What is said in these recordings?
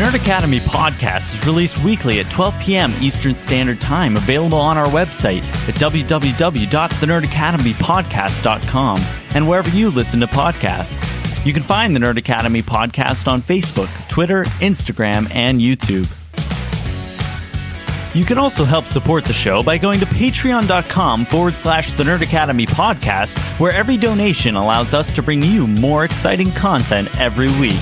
Nerd Academy podcast is released weekly at 12 p.m. Eastern Standard Time, available on our website at www.thenerdacademypodcast.com and wherever you listen to podcasts. You can find the Nerd Academy podcast on Facebook, Twitter, Instagram, and YouTube. You can also help support the show by going to patreon.com/The Nerd Academy podcast, where every donation allows us to bring you more exciting content every week.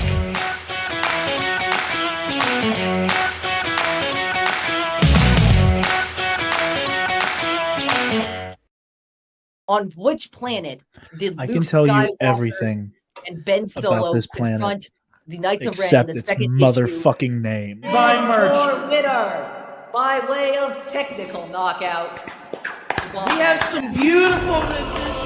On which planet did I Luke can tell Skywalker you everything and Ben Solo about this planet, confront the Knights of Ren in except the its second motherfucking name. Buy merch. Your winner, by way of technical knockout. We have some beautiful musicians.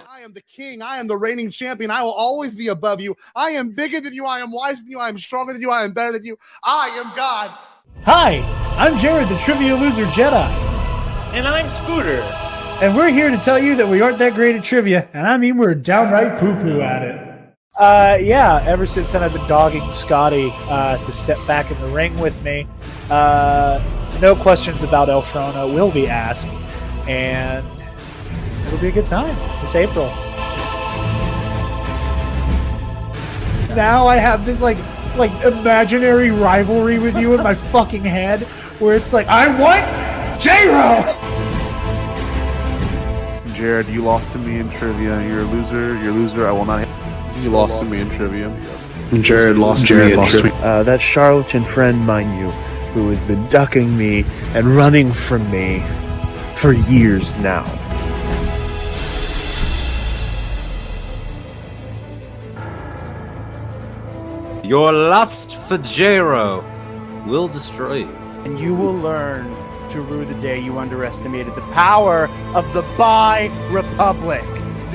I am the king. I am the reigning champion. I will always be above you. I am bigger than you. I am wiser than you. I am stronger than you. I am better than you. I am God. Hi, I'm Jarod, the Trivia Loser Jedi. And I'm Scooter. And we're here to tell you that we aren't that great at trivia, and I mean we're downright poo-poo at it. Yeah, ever since then I've been dogging Scotty to step back in the ring with me. No questions about El Frono will be asked, and it'll be a good time this April. Now I have this like imaginary rivalry with you in my fucking head, where it's like, I want J-Ro! Jarod, you lost to me in trivia. You're a loser. You're a loser. I will not. You lost to me in trivia. Jarod lost to me in trivia. That charlatan friend, mind you, who has been ducking me and running from me for years now. Your lust for J-Ro will destroy you. And you will learn to rue the day you underestimated the power of the Bi Republic.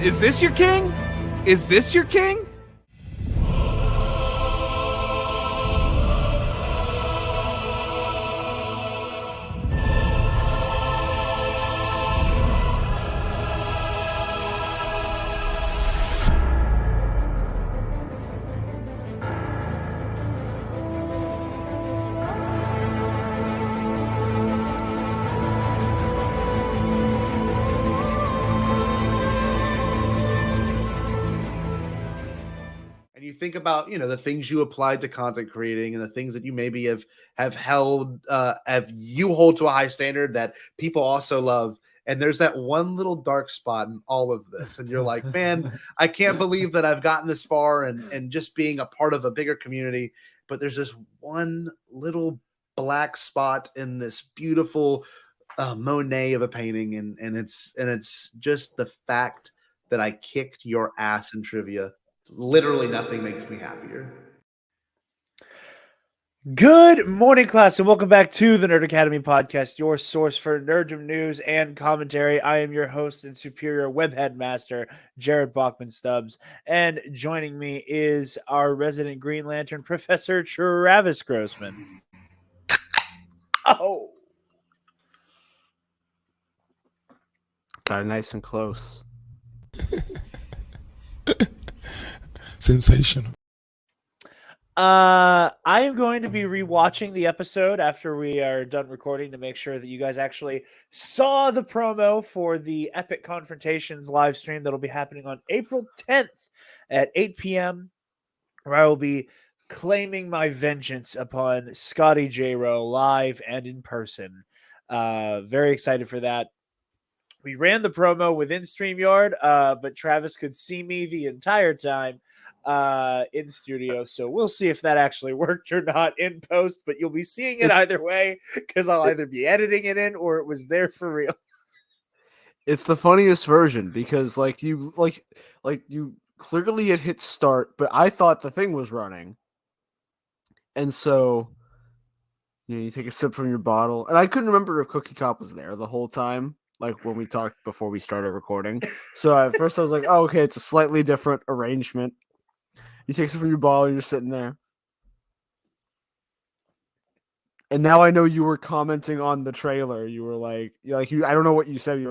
Is this your king? Is this your king? Think about, the things you applied to content creating and the things that you maybe have held, have you hold to a high standard that people also love. And there's that one little dark spot in all of this. And you're like, man, I can't believe that I've gotten this far and just being a part of a bigger community. But there's this one little black spot in this beautiful Monet of a painting. And it's just the fact that I kicked your ass in trivia. Literally nothing makes me happier. Good morning, class, and welcome back to the Nerd Academy podcast, your source for Nerddom news and commentary. I am your host and superior webhead master, Jarod Bachman-Stubbs, and joining me is our resident Green Lantern, Professor Travis Grossman. Oh. Got it nice and close. Sensational. I am going to be rewatching the episode after we are done recording to make sure that you guys actually saw the promo for the Epic Confrontations live stream that'll be happening on April 10th at 8 p.m. where I will be claiming my vengeance upon Scotty J-Ro live and in person. Very excited for that. We ran the promo within StreamYard, but Travis could see me the entire time in studio, so we'll see if that actually worked or not in post, but you'll be seeing it either way because I'll either be editing it in or it was there for real. It's the funniest version because you clearly had hit start, but I thought the thing was running, and so you take a sip from your bottle, and I couldn't remember if Cookie Cop was there the whole time, like when we talked before we started recording. So at first I was like, oh, okay, it's a slightly different arrangement. You take some from your bottle, and you're sitting there. And now I know you were commenting on the trailer. You were like I don't know what you said.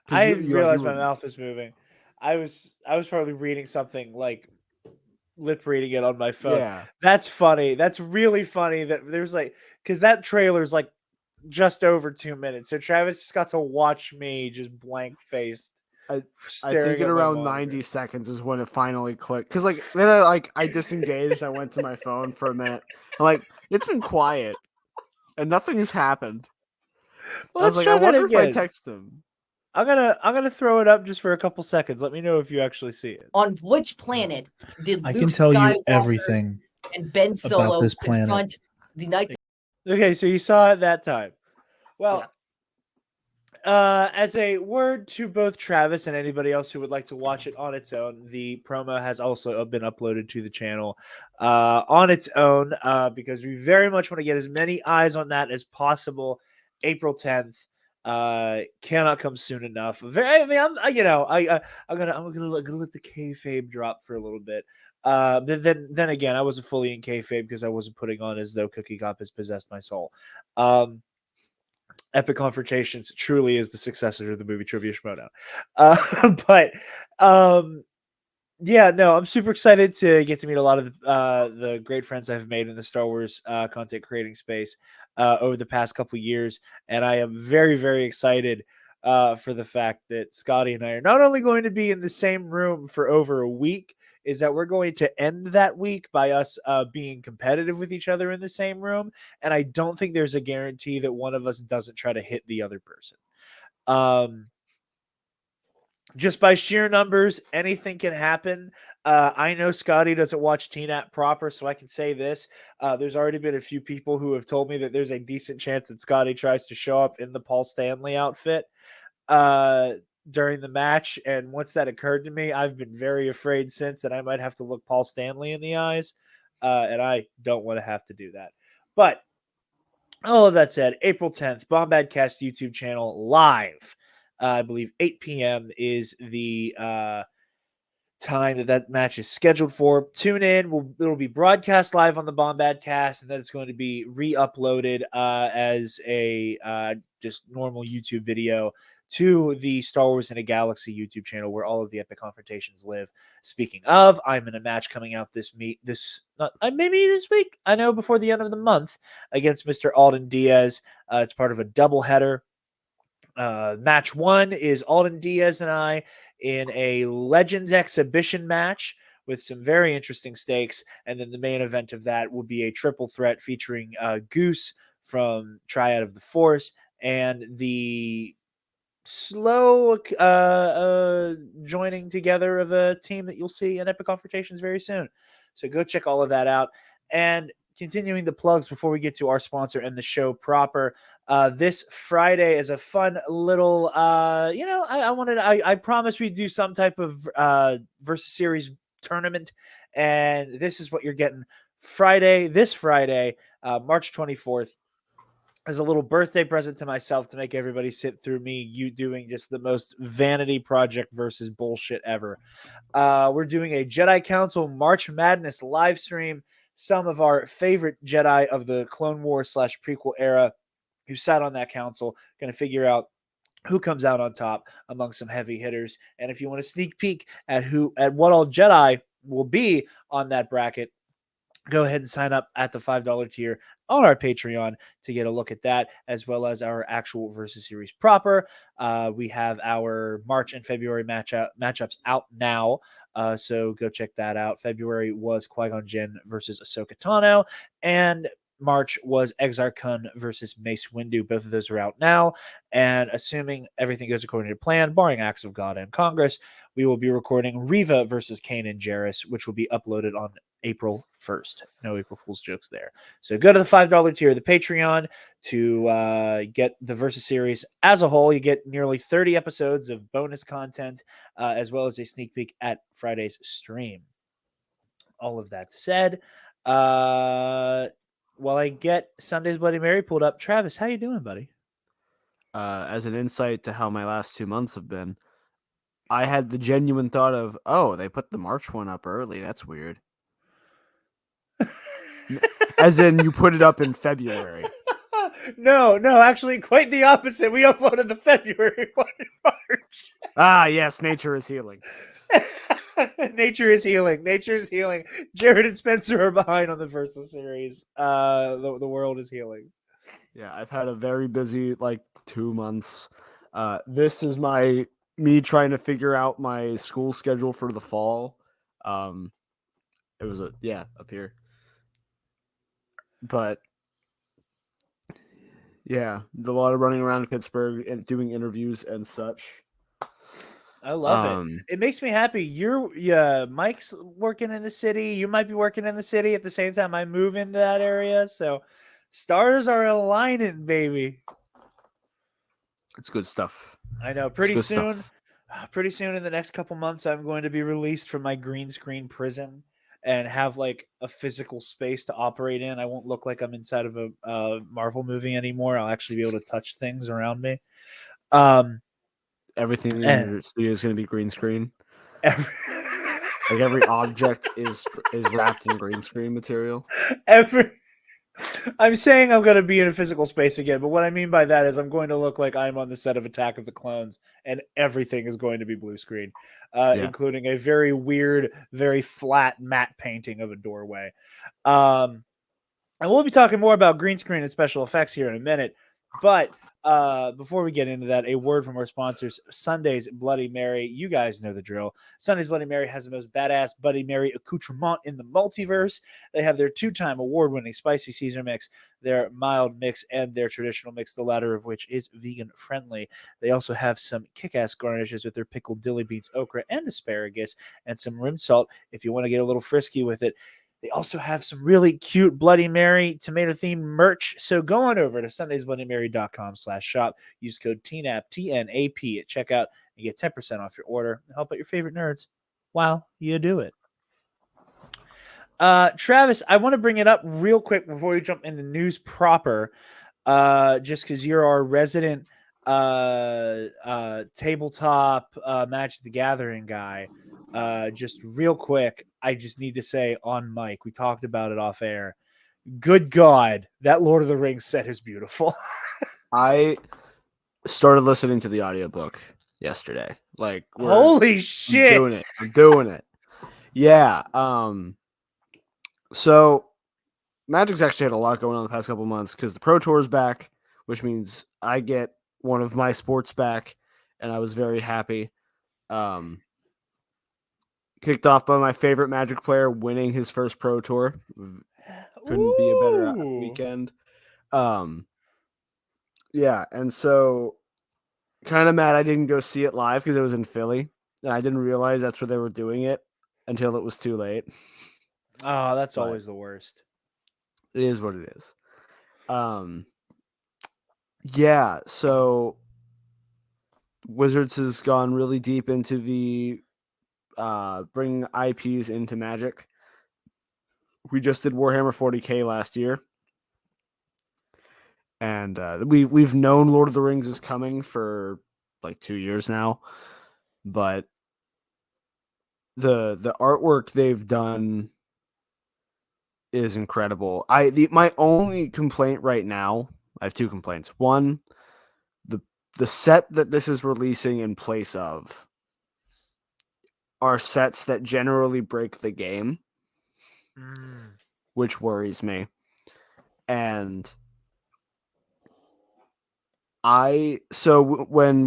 I realized my mouth is moving. I was probably reading something like lip reading it on my phone. Yeah. That's funny. That's really funny that there's like because that trailer's like just over 2 minutes. So Travis just got to watch me just blank faced. I Staring think at at my around monitor. 90 seconds is when it finally clicked. Cause like then I disengaged. I went to my phone for a minute. I'm like, it's been quiet and nothing has happened. Well, I was let's like, I try that wonder if I again. text him. I'm gonna throw it up just for a couple seconds. Let me know if you actually see it. On which planet did I Luke can tell Skywalker you everything and Ben about Solo this planet. confront the Knights? Okay, so you saw it that time. Well, as a word to both Travis and anybody else who would like to watch it on its own, the promo has also been uploaded to the channel on its own because we very much want to get as many eyes on that as possible. April 10th cannot come soon enough. I'm gonna let the kayfabe drop for a little bit. Then again, I wasn't fully in kayfabe because I wasn't putting on as though Cookie Cop has possessed my soul. Epic Confrontations truly is the successor to the movie Trivia Schmodown. Yeah, no, I'm super excited to get to meet a lot of the great friends I've made in the Star Wars content creating space over the past couple years, and I am very, very excited for the fact that Scotty and I are not only going to be in the same room for over a week, is that we're going to end that week by us being competitive with each other in the same room, and I don't think there's a guarantee that one of us doesn't try to hit the other person. Just by sheer numbers, anything can happen. I know Scotty doesn't watch TNAT proper, so I can say this. There's already been a few people who have told me that there's a decent chance that Scotty tries to show up in the Paul Stanley outfit during the match. And once that occurred to me, I've been very afraid since that I might have to look Paul Stanley in the eyes. And I don't want to have to do that. But all of that said, April 10th, Bombadcast YouTube channel live. I believe 8 p.m. is the time that match is scheduled for. Tune in. It'll be broadcast live on the Bombadcast, and then it's going to be re-uploaded as a just normal YouTube video to the Star Wars in a Galaxy YouTube channel where all of the epic confrontations live. Speaking of, I'm in a match coming out maybe this week. I know before the end of the month against Mr. Alden Diaz. It's part of a doubleheader. Match 1 is Alden Diaz and I in a Legends exhibition match with some very interesting stakes, and then the main event of that will be a triple threat featuring Goose from Triad of the Force and the slow joining together of a team that you'll see in Epic Confrontations very soon. So go check all of that out. And continuing the plugs before we get to our sponsor and the show proper. This Friday is a fun little, I promised we'd do some type of versus series tournament, and this is what you're getting this Friday, March 24th. As a little birthday present to myself to make everybody sit through you doing just the most vanity project versus bullshit ever. We're doing a Jedi Council March Madness live stream. Some of our favorite Jedi of the Clone Wars / prequel era who sat on that council going to figure out who comes out on top among some heavy hitters. And if you want a sneak peek at what all Jedi will be on that bracket, go ahead and sign up at the $5 tier on our Patreon to get a look at that, as well as our actual versus series proper. We have our March and February matchups out now, so go check that out. February was Qui-Gon Jinn versus Ahsoka Tano, and March was Exar Kun versus Mace Windu. Both of those are out now, and assuming everything goes according to plan, barring acts of God and Congress, we will be recording Reva versus Kanan Jarrus, which will be uploaded on April 1st. No April Fool's jokes there. So go to the $5 tier of the Patreon to get the Versus series as a whole. You get nearly 30 episodes of bonus content, as well as a sneak peek at Friday's stream. All of that said, while I get Sunday's Bloody Mary pulled up, Travis, how you doing, buddy? As an insight to how my last 2 months have been, I had the genuine thought of, oh, they put the March one up early. That's weird. As in, you put it up in February. No, actually, quite the opposite. We uploaded the February one in March. Ah, yes, nature is healing. Nature is healing. Nature is healing. Jarod and Spencer are behind on the Versa series. The world is healing. Yeah, I've had a very busy 2 months. This is me trying to figure out my school schedule for the fall. It was up here. But yeah, a lot of running around Pittsburgh and doing interviews and such. I love it. It makes me happy. Mike's working in the city. You might be working in the city at the same time I move into that area. So stars are aligning, baby. It's good stuff. I know. Pretty soon in the next couple months, I'm going to be released from my green screen prison and have like a physical space to operate in. I won't look like I'm inside of a Marvel movie anymore. I'll actually be able to touch things around me. Everything in your studio is going to be green screen. Every object is wrapped in green screen material. I'm saying I'm going to be in a physical space again, but what I mean by that is I'm going to look like I'm on the set of Attack of the Clones, and everything is going to be blue screen, including a very weird, very flat matte painting of a doorway. And we'll be talking more about green screen and special effects here in a minute, but before we get into that, a word from our sponsors, Sunday's Bloody Mary. You guys know the drill. Sunday's Bloody Mary has the most badass Bloody Mary accoutrement in the multiverse. They have their 2-time award-winning spicy Caesar mix, their mild mix, and their traditional mix, the latter of which is vegan-friendly. They also have some kick-ass garnishes with their pickled dilly beans, okra, and asparagus, and some rim salt if you want to get a little frisky with it. They also have some really cute Bloody Mary tomato-themed merch. So go on over to sundaysbloodymary.com/shop. Use code TNAP, TNAP at checkout and get 10% off your order. Help out your favorite nerds while you do it. Travis, I want to bring it up real quick before we jump into news proper, just because you're our resident tabletop Magic the Gathering guy. Just real quick, I just need to say on mic, we talked about it off air. Good God, that Lord of the Rings set is beautiful. I started listening to the audiobook yesterday. Holy shit. I'm doing it. Yeah. So Magic's actually had a lot going on the past couple months because the Pro Tour is back, which means I get one of my sports back, and I was very happy. Kicked off by my favorite Magic player winning his first Pro Tour. Couldn't be a better weekend. Yeah, and so kind of mad I didn't go see it live because it was in Philly, and I didn't realize that's where they were doing it until it was too late. Oh, that's always the worst. It is what it is. Yeah, so Wizards has gone really deep into the bringing IPs into Magic. We just did Warhammer 40K last year, and we've known Lord of the Rings is coming for like 2 years now, but the artwork they've done is incredible. My only complaint right now, I have 2 complaints. One, the set that this is releasing in place of are sets that generally break the game, which worries me. And when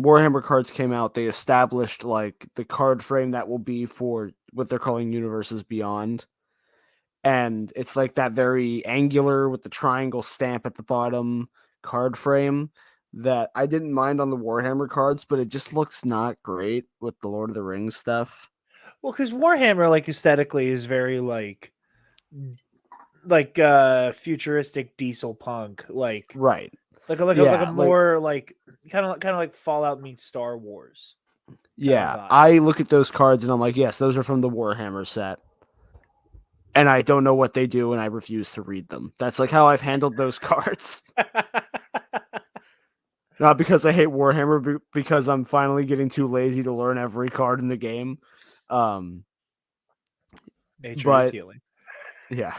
Warhammer cards came out, they established like the card frame that will be for what they're calling Universes Beyond. And it's like that very angular with the triangle stamp at the bottom card frame that I didn't mind on the Warhammer cards, but it just looks not great with the Lord of the Rings stuff. Well, because Warhammer, like, aesthetically is very like futuristic diesel punk, like right, like a more like kind of like Fallout meets Star Wars. Yeah, I look at those cards and I'm like, yes, those are from the Warhammer set, and I don't know what they do, and I refuse to read them. That's like how I've handled those cards. Not because I hate Warhammer, because I'm finally getting too lazy to learn every card in the game. Nature is healing. Yeah.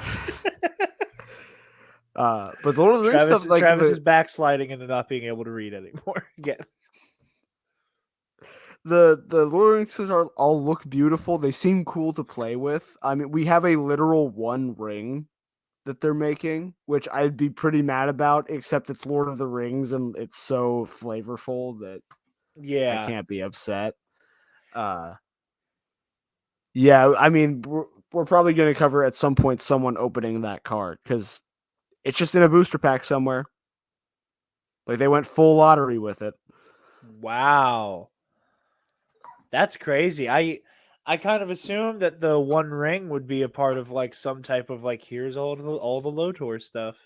But the Lord of the Rings stuff, like Travis is backsliding into not being able to read anymore again. the Lord of the Rings are all look beautiful. They seem cool to play with. I mean, we have a literal One Ring that they're making, which I'd be pretty mad about, except it's Lord of the Rings and it's so flavorful that I can't be upset. Yeah, I mean, we're probably going to cover at some point someone opening that card because it's just in a booster pack somewhere. Like they went full lottery with it. Wow. That's crazy. I kind of assumed that the One Ring would be a part of like some type of like here's all the Lotor stuff.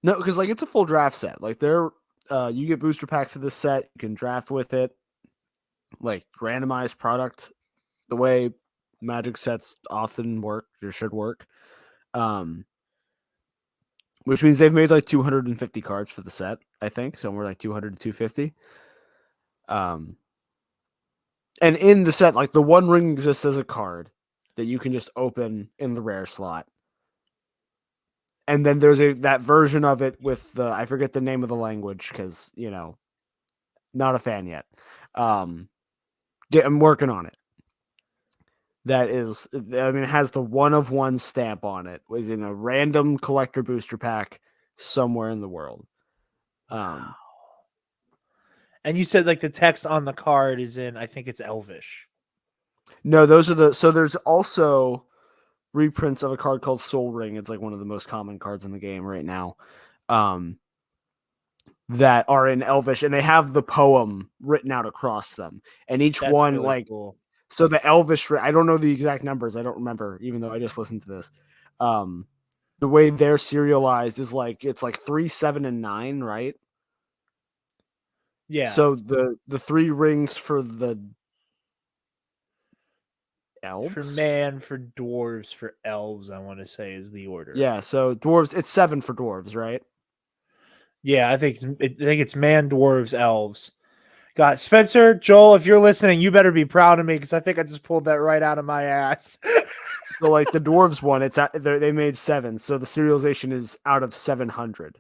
No, because like it's a full draft set. Like you get booster packs of this set. You can draft with it. Like randomized product, the way Magic sets often work or should work. Which means they've made like 250 cards for the set. I think somewhere like 200 to 250. And in the set, like the One Ring exists as a card that you can just open in the rare slot. And then there's that version of it with I forget the name of the language because, not a fan yet. I'm working on it. That is, I mean, it has the 1 of 1 stamp on it. Was in a random collector booster pack somewhere in the world. And you said like the text on the card is in, I think it's Elvish. No, so there's also reprints of a card called Soul Ring. It's like one of the most common cards in the game right now. That are in Elvish, and they have the poem written out across them. And each That's one, really like, cool. So the Elvish, I don't know the exact numbers. I don't remember, even though I just listened to this. The way they're serialized is like, it's like 3, 7, and 9, right? Yeah. So the 3 rings for the elves? For man, for dwarves, for elves, I want to say is the order. Yeah, so dwarves, it's 7 for dwarves, right? Yeah, I think it's man, dwarves, elves. God, Spencer, Joel, if you're listening, you better be proud of me because I think I just pulled that right out of my ass. So like the dwarves one, they made 7, so the serialization is out of 700.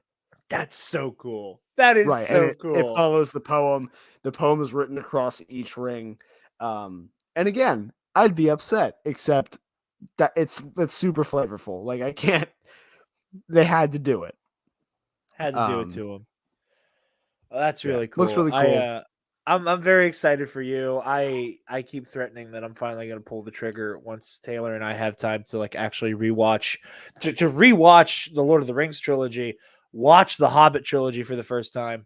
That's so cool. That is right, so and cool. It follows the poem. The poem is written across each ring. And again, I'd be upset, except that it's super flavorful. Like I can't. They had to do it. Had to do it to him. Oh, that's really cool. Looks really cool. I'm very excited for you. I keep threatening that I'm finally going to pull the trigger once Taylor and I have time to like actually rewatch to rewatch the Lord of the Rings trilogy, watch the Hobbit trilogy for the first time.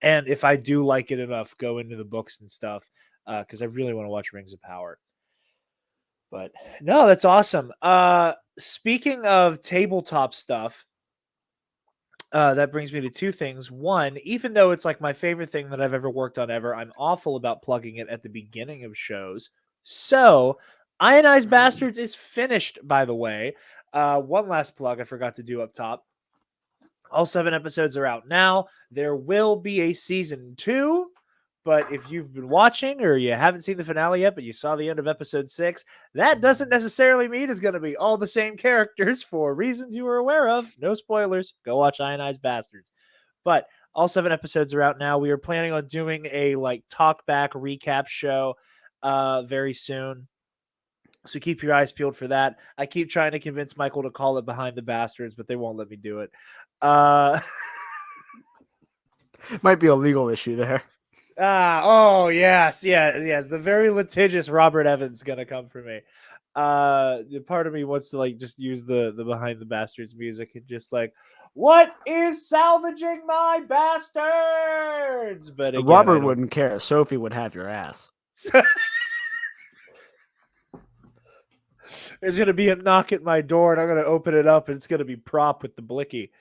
And if I do like it enough, go into the books and stuff because I really want to watch Rings of Power. But no, that's awesome. Speaking of tabletop stuff, that brings me to 2 things. One, even though it's like my favorite thing that I've ever worked on ever, I'm awful about plugging it at the beginning of shows. So, Ionized Bastards is finished, by the way. One last plug I forgot to do up top. All 7 episodes are out now. There will be a season 2. But if you've been watching or you haven't seen the finale yet, but you saw the end of episode 6, that doesn't necessarily mean it's going to be all the same characters for reasons you were aware of. No spoilers. Go watch Ionized Bastards. But all 7 episodes are out now. We are planning on doing a like talk back recap show very soon. So keep your eyes peeled for that. I keep trying to convince Michael to call it Behind the Bastards, but they won't let me do it. Might be a legal issue there. Yes. The very litigious Robert Evans gonna come for me. The part of me wants to like just use the Behind the Bastards music and just like, what is salvaging my bastards? But again, Robert wouldn't care. Sophie would have your ass. There's gonna be a knock at my door, and I'm gonna open it up, and it's gonna be Prop with the blicky.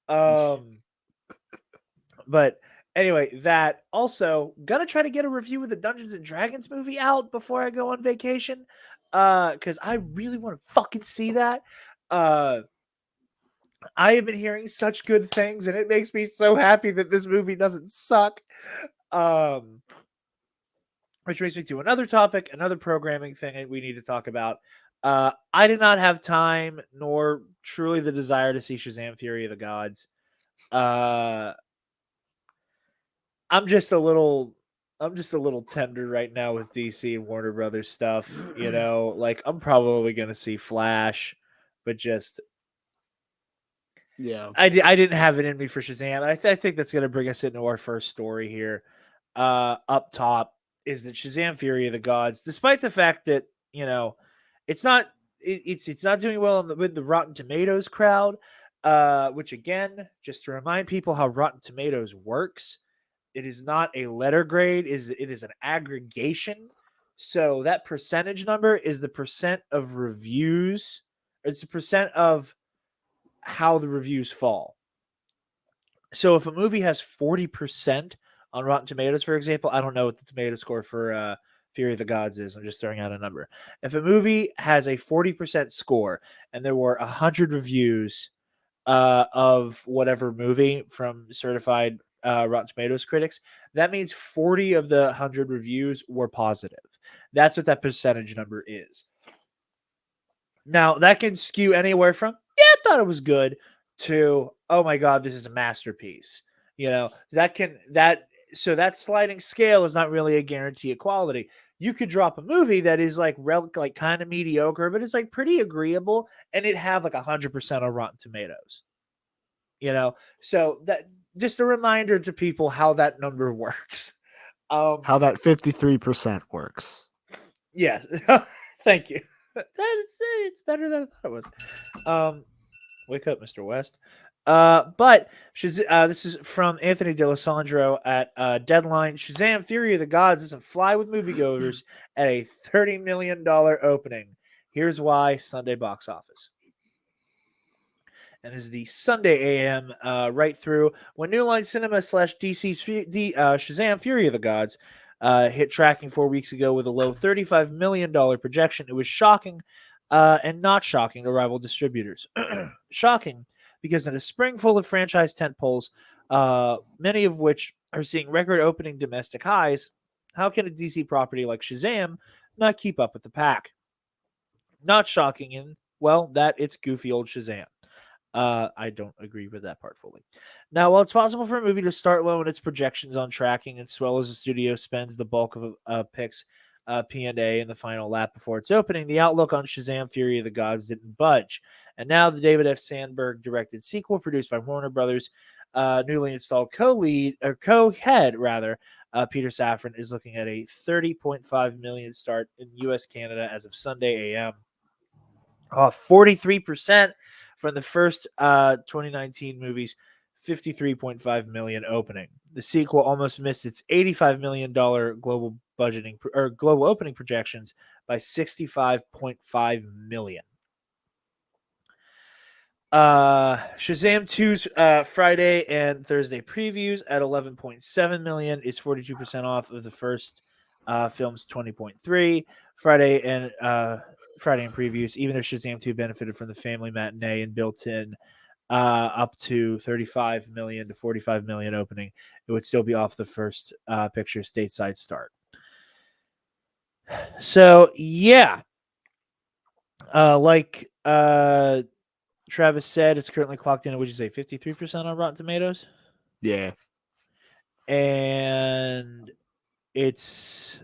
But anyway, that also gonna try to get a review of the Dungeons and Dragons movie out before I go on vacation. Because I really want to fucking see that. I have been hearing such good things, and it makes me so happy that this movie doesn't suck. Which brings me to another topic, another programming thing we need to talk about. I did not have time nor truly the desire to see Shazam Fury of the Gods. I'm just a little I'm just a little tender right now with DC and Warner Brothers stuff. Like I'm probably gonna see Flash, but just Yeah. I didn't have it in me for Shazam. And I think that's gonna bring us into our first story here. Up top is that Shazam: Fury of the Gods, despite the fact that it's not it's not doing well with the Rotten Tomatoes crowd. Which again, just to remind people how Rotten Tomatoes works. It is not a letter grade, it is an aggregation. So that percentage number is the percent of reviews. It's the percent of how the reviews fall. So if a movie has 40% on Rotten Tomatoes, for example, I don't know what the tomato score for Fury of the Gods is. I'm just throwing out a number. If a movie has a 40% score and there were 100 reviews of whatever movie from certified Rotten Tomatoes critics, that means 40 of the 100 reviews were positive. That's what that percentage number is. Now, that can skew anywhere from, yeah, I thought it was good, to, oh my God, this is a masterpiece. So that sliding scale is not really a guarantee of quality. You could drop a movie that is like kind of mediocre, but it's like pretty agreeable, and it have like 100% on Rotten Tomatoes. So that just a reminder to people how that number works. How that 53% works. Yes, thank you. It's better than I thought it was. Wake up, Mr. West. But this is from Anthony D'Alessandro at Deadline. Shazam: Fury of the Gods doesn't fly with moviegoers at a $30 million opening. Here's why: Sunday box office. And this is the Sunday AM right through when New Line Cinema / DC's Shazam: Fury of the Gods hit tracking 4 weeks ago with a low $35 million projection. It was shocking and not shocking to rival distributors. Shocking because in a spring full of franchise tentpoles, many of which are seeing record opening domestic highs, how can a DC property like Shazam not keep up with the pack? Not shocking in, well, that it's goofy old Shazam. I don't agree with that part fully. Now, while it's possible for a movie to start low in its projections on tracking, as well as the studio spends the bulk of picks P&A in the final lap before its opening, the outlook on Shazam: Fury of the Gods didn't budge. And now the David F. Sandberg directed sequel, produced by Warner Brothers, newly installed co-head Peter Safran, is looking at a $30.5 million start in U.S. Canada as of Sunday AM. 43% from the first 2019 movies, $53.5 million opening. The sequel almost missed its $85 million global opening projections by $65.5 million. Shazam 2's Friday and Thursday previews at $11.7 million is 42% off of the first film's $20.3. Friday and previews, even though Shazam 2 benefited from the family matinee and built in up to $35 million to $45 million opening, it would still be off the first picture stateside start. So, yeah. Like Travis said, it's currently clocked in at, would you say, 53% on Rotten Tomatoes? Yeah. And it's...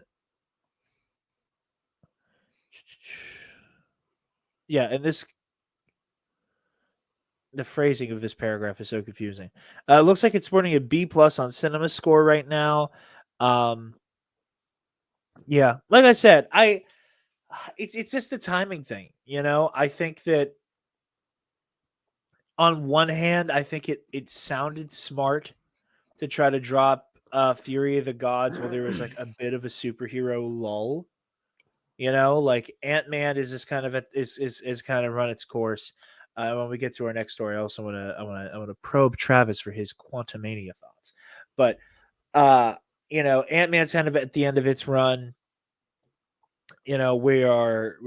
Yeah, and the phrasing of this paragraph is so confusing. It looks like it's sporting a B+ on Cinema Score right now. Yeah, like I said, it's just the timing thing, I think that on one hand, I think it sounded smart to try to drop Fury of the Gods while there was like a bit of a superhero lull. Like Ant-Man is just kind of is kind of run its course. When we get to our next story, I also want to probe Travis for his Quantumania thoughts. But Ant-Man's kind of at the end of its run. We're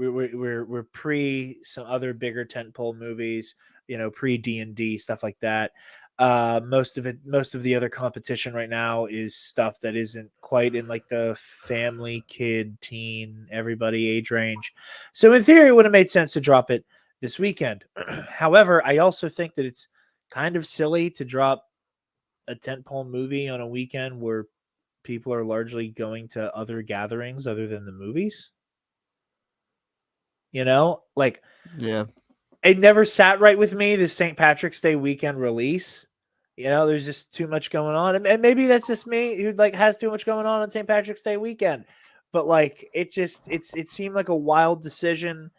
pre some other bigger tentpole movies, pre D&D, stuff like that. Most of the other competition right now is stuff that isn't quite in like the family, kid, teen, everybody age range. So in theory, it would have made sense to drop it this weekend. However, I also think that it's kind of silly to drop a tentpole movie on a weekend where people are largely going to other gatherings other than the movies. Like Yeah. it never sat right with me, this St. Patrick's Day weekend release. There's just too much going on. And maybe that's just me who like has too much going on St. Patrick's Day weekend. But like it seemed like a wild decision.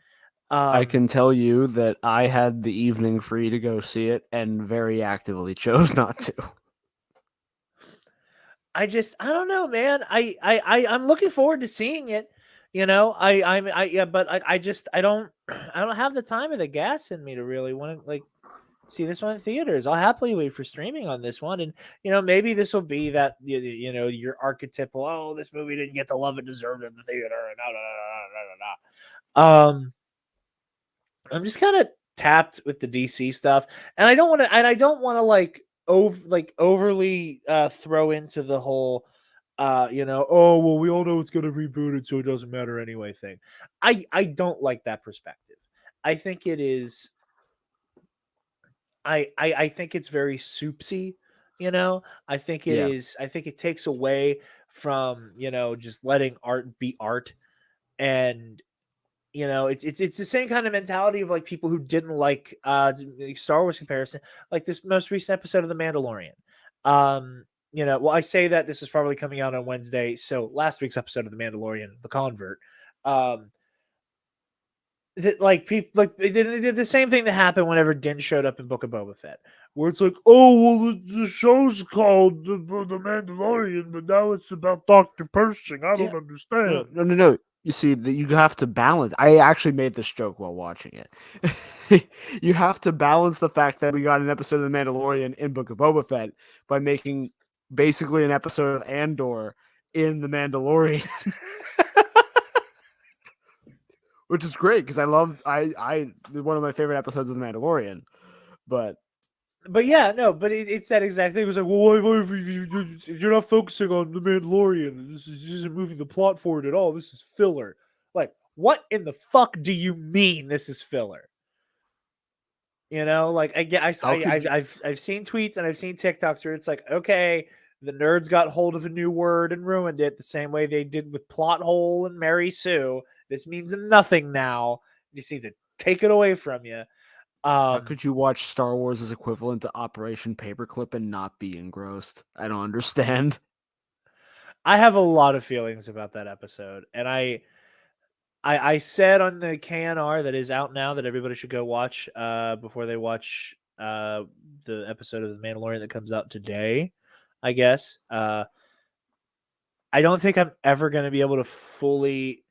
I can tell you that I had the evening free to go see it and very actively chose not to. I don't know, man. I'm looking forward to seeing it. I don't I don't have the time or the gas in me to really want to like see this one in theaters. I'll happily wait for streaming on this one, and maybe this will be that your archetypal, oh, this movie didn't get the love it deserved in the theater, and I'm just kind of tapped with the DC stuff, and I don't want to like overly throw into the whole oh well, we all know it's gonna reboot it, so it doesn't matter anyway thing. I don't like that perspective. I think it is. I think it's very soupsy. I think it is. I think it takes away from just letting art be art, and it's the same kind of mentality of like people who didn't like Star Wars comparison, like this most recent episode of The Mandalorian. Well, I say that this is probably coming out on Wednesday, so last week's episode of The Mandalorian, The Convert, that like people like they did the same thing that happened whenever Din showed up in Book of Boba Fett, where it's like, oh well, the show's called the Mandalorian, but now it's about Dr. Pershing. I don't understand. No. You see, that you have to balance. I actually made this joke while watching it. You have to balance the fact that we got an episode of The Mandalorian in Book of Boba Fett by making basically an episode of Andor in The Mandalorian. Which is great because I one of my favorite episodes of The Mandalorian. But yeah, no, but it's that exact thing. It was like, well, you're not focusing on The Mandalorian. This isn't moving the plot forward at all. This is filler. Like, what in the fuck do you mean this is filler? Like I've seen tweets and I've seen TikToks where it's like, okay, the nerds got hold of a new word and ruined it the same way they did with plot hole and Mary Sue. This means nothing now. You just need to take it away from you. How could you watch Star Wars as equivalent to Operation Paperclip and not be engrossed? I don't understand. I have a lot of feelings about that episode, and I said on the KNR that is out now that everybody should go watch before they watch the episode of The Mandalorian that comes out today, I guess. I don't think I'm ever going to be able to fully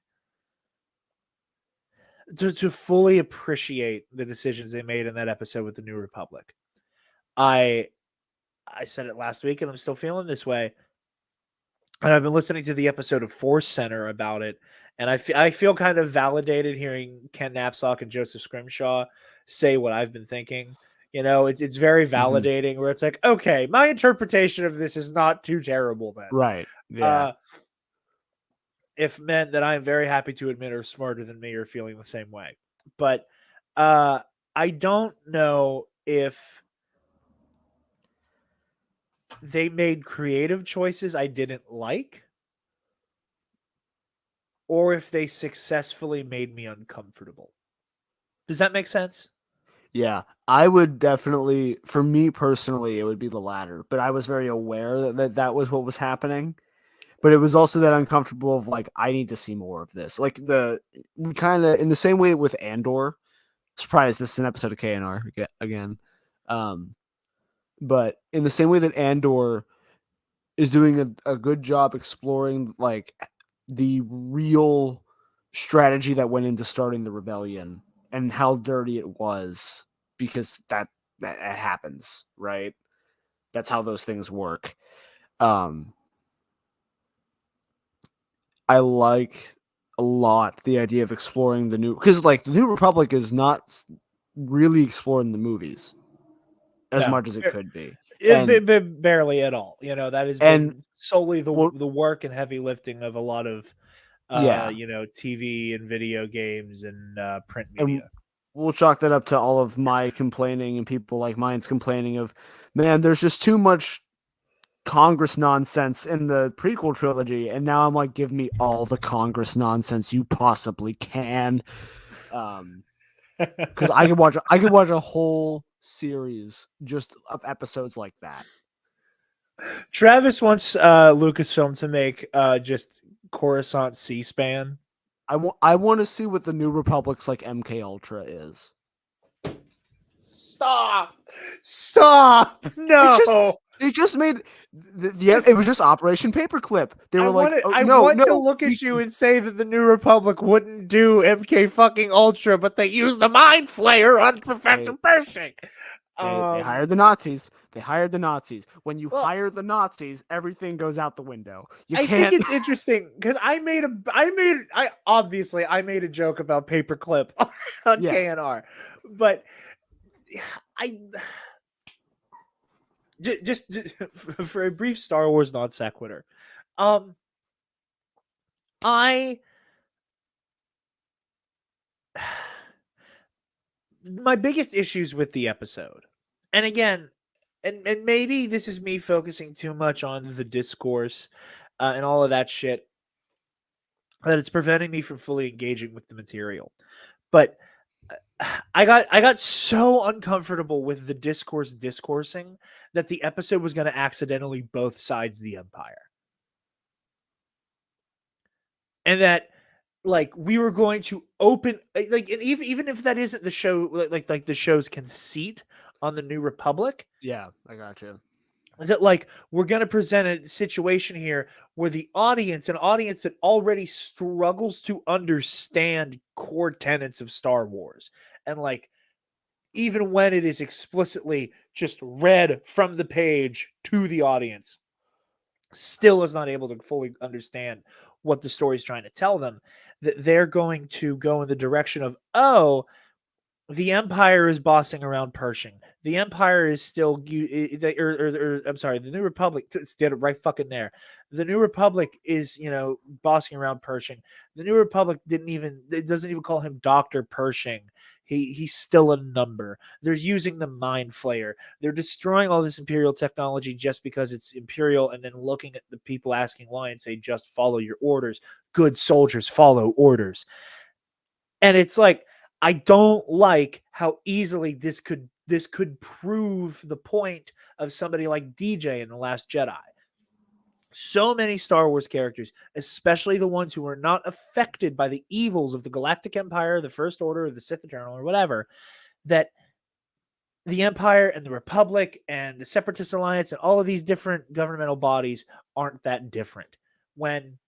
appreciate the decisions they made in that episode with the New Republic. I said it last week, and I'm still feeling this way. And I've been listening to the episode of Force Center about it, and I feel kind of validated hearing Ken Knapsack and Joseph Scrimshaw say what I've been thinking. It's very validating where it's like, okay, my interpretation of this is not too terrible then. Right. Yeah. If men that I'm very happy to admit are smarter than me are feeling the same way. But I don't know if they made creative choices I didn't like, or if they successfully made me uncomfortable. Does that make sense? Yeah, I would definitely, for me personally, it would be the latter. But I was very aware that was what was happening. But it was also that uncomfortable of like, I need to see more of this. Like we kind of, in the same way with Andor, surprise, this is an episode of KNR again. But in the same way that Andor is doing a good job exploring like the real strategy that went into starting the rebellion and how dirty it was, because that happens, right? That's how those things work. I like a lot the idea of exploring the new, because like the New Republic is not really exploring the movies as much as it could be. Barely at all. That has been solely the work and heavy lifting of a lot of TV and video games and print media. And we'll chalk that up to all of my complaining and people like mine's complaining of, man, there's just too much Congress nonsense in the prequel trilogy, and now I'm like, give me all the Congress nonsense you possibly can. Because I could watch a whole series just of episodes like that. Travis wants Lucasfilm to make just Coruscant C-SPAN. I want to see what the New Republic's like MK Ultra is. Stop! No. They just made it was just Operation Paperclip. They were I want to look at you and say that the New Republic wouldn't do MK fucking Ultra, but they used the Mind Flayer on Professor Pershing. They hired the Nazis. When you hire the Nazis, everything goes out the window. I think it's interesting because I made a joke about Paperclip on KNR, but just for a brief Star Wars non sequitur, my biggest issues with the episode, and again, and maybe this is me focusing too much on the discourse and all of that shit, that it's preventing me from fully engaging with the material. But I got so uncomfortable with the discoursing that the episode was going to accidentally both sides the Empire. And that like we were going to open like, and even if that isn't the show, like the show's conceit on the New Republic. Yeah, I got you. That like we're going to present a situation here where the audience, an audience that already struggles to understand core tenets of Star Wars, and like even when it is explicitly just read from the page to the audience, still is not able to fully understand what the story is trying to tell them, that they're going to go in the direction of, oh, the Empire is bossing around Pershing. The Empire is still, I'm sorry, the New Republic did it right fucking there. The New Republic is, bossing around Pershing. The New Republic it doesn't even call him Dr. Pershing. He's still a number. They're using the Mind Flayer. They're destroying all this Imperial technology just because it's Imperial, and then looking at the people asking why and say, just follow your orders. Good soldiers follow orders. And it's like, I don't like how easily this could prove the point of somebody like DJ in The Last Jedi. So many Star Wars characters, especially the ones who were not affected by the evils of the Galactic Empire, the First Order, or the Sith Eternal, or whatever, that the Empire and the Republic and the Separatist Alliance and all of these different governmental bodies aren't that different. When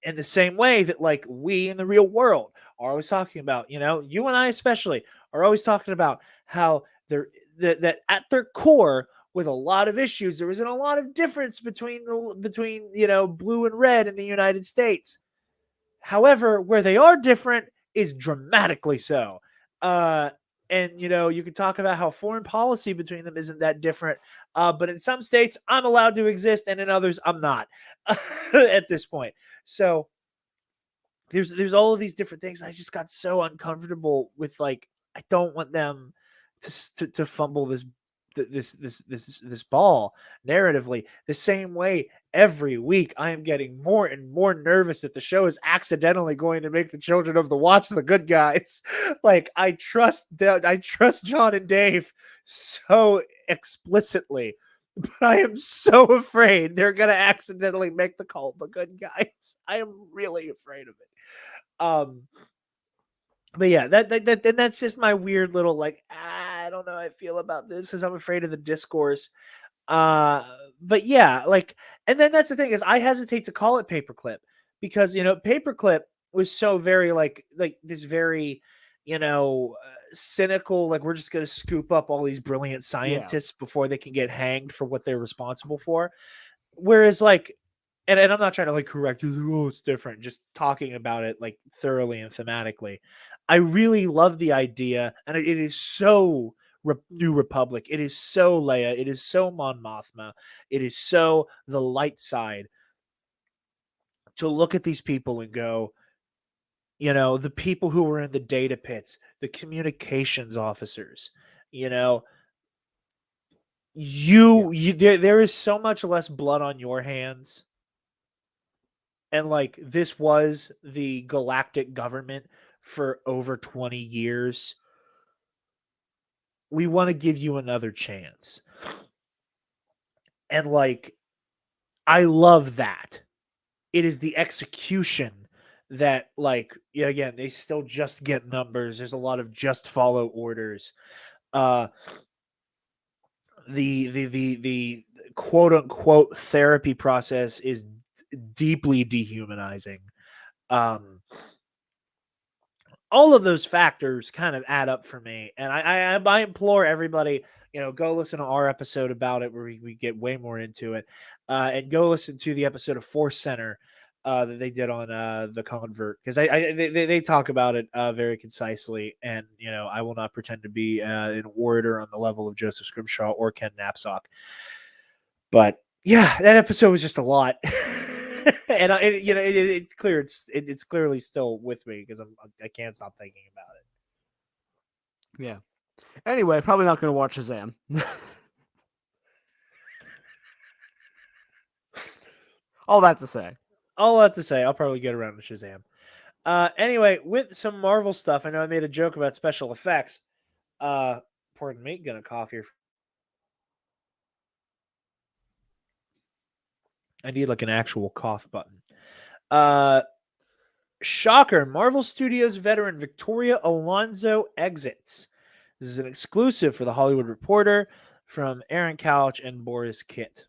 in the same way that like we in the real world are always talking about, you and I especially are always talking about how that at their core, with a lot of issues, there isn't a lot of difference between blue and red in the United States. However, where they are different is dramatically so. And you can talk about how foreign policy between them isn't that different. But in some states, I'm allowed to exist, and in others, I'm not at this point. So there's all of these different things. I just got so uncomfortable with, like, I don't want them to fumble this ball narratively. The same way every week I am getting more and more nervous that the show is accidentally going to make the Children of the Watch the good guys. Like, I trust John and Dave so explicitly, but I am so afraid they're going to accidentally make the cult the good guys. I am really afraid of it. But yeah, that's just my weird little, like, I don't know how I feel about this because I'm afraid of the discourse. But yeah, like, and then that's the thing is I hesitate to call it Paperclip because, Paperclip was so very like this very, cynical, like, we're just going to scoop up all these brilliant scientists before they can get hanged for what they're responsible for. Whereas like, and I'm not trying to like correct you, oh, it's different, just talking about it like thoroughly and thematically. I really love the idea, and it is so New Republic. It is so Leia. It is so Mon Mothma. It is so the light side to look at these people and go, the people who were in the data pits, the communications officers, there is so much less blood on your hands. And like this was the galactic government for over 20 years. We want to give you another chance. And like I love that. It is the execution that like again, they still just get numbers. There's a lot of just follow orders. The quote unquote therapy process is deeply dehumanizing. All of those factors kind of add up for me, and I implore everybody, go listen to our episode about it where we get way more into it, and go listen to the episode of Force Center that they did on the Convert, because they talk about it very concisely, and I will not pretend to be an orator on the level of Joseph Scrimshaw or Ken Knapsack, but yeah, that episode was just a lot. And it's clear it's clearly still with me because I can't stop thinking about it. Yeah. Anyway, probably not going to watch Shazam. All that to say, I'll probably get around to Shazam. Anyway, with some Marvel stuff, I know I made a joke about special effects. Pardon me, gonna cough here. I need like an actual cough button. Shocker, Marvel Studios veteran Victoria Alonso exits. This is an exclusive for The Hollywood Reporter from Aaron Couch and Boris Kitt.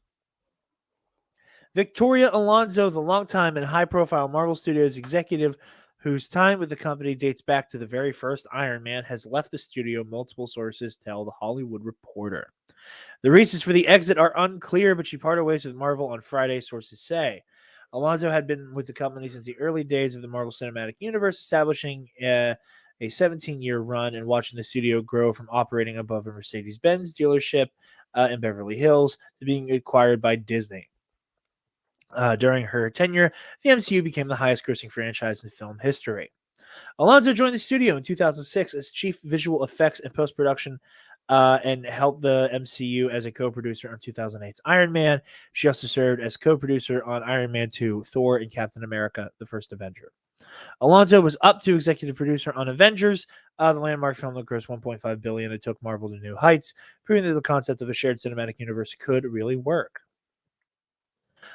Victoria Alonso, the longtime and high-profile Marvel Studios executive whose time with the company dates back to the very first Iron Man, has left the studio, multiple sources tell The Hollywood Reporter. The reasons for the exit are unclear, but she parted ways with Marvel on Friday, sources say. Alonso had been with the company since the early days of the Marvel Cinematic Universe, establishing a 17-year run and watching the studio grow from operating above a Mercedes-Benz dealership in Beverly Hills to being acquired by Disney. During her tenure, the MCU became the highest-grossing franchise in film history. Alonso joined the studio in 2006 as chief visual effects and post-production and helped the MCU as a co-producer on 2008's Iron Man. She also served as co-producer on Iron Man 2, Thor, and Captain America, the First Avenger. Alonso was up to executive producer on Avengers, the landmark film that grossed $1.5 billion and took Marvel to new heights, proving that the concept of a shared cinematic universe could really work.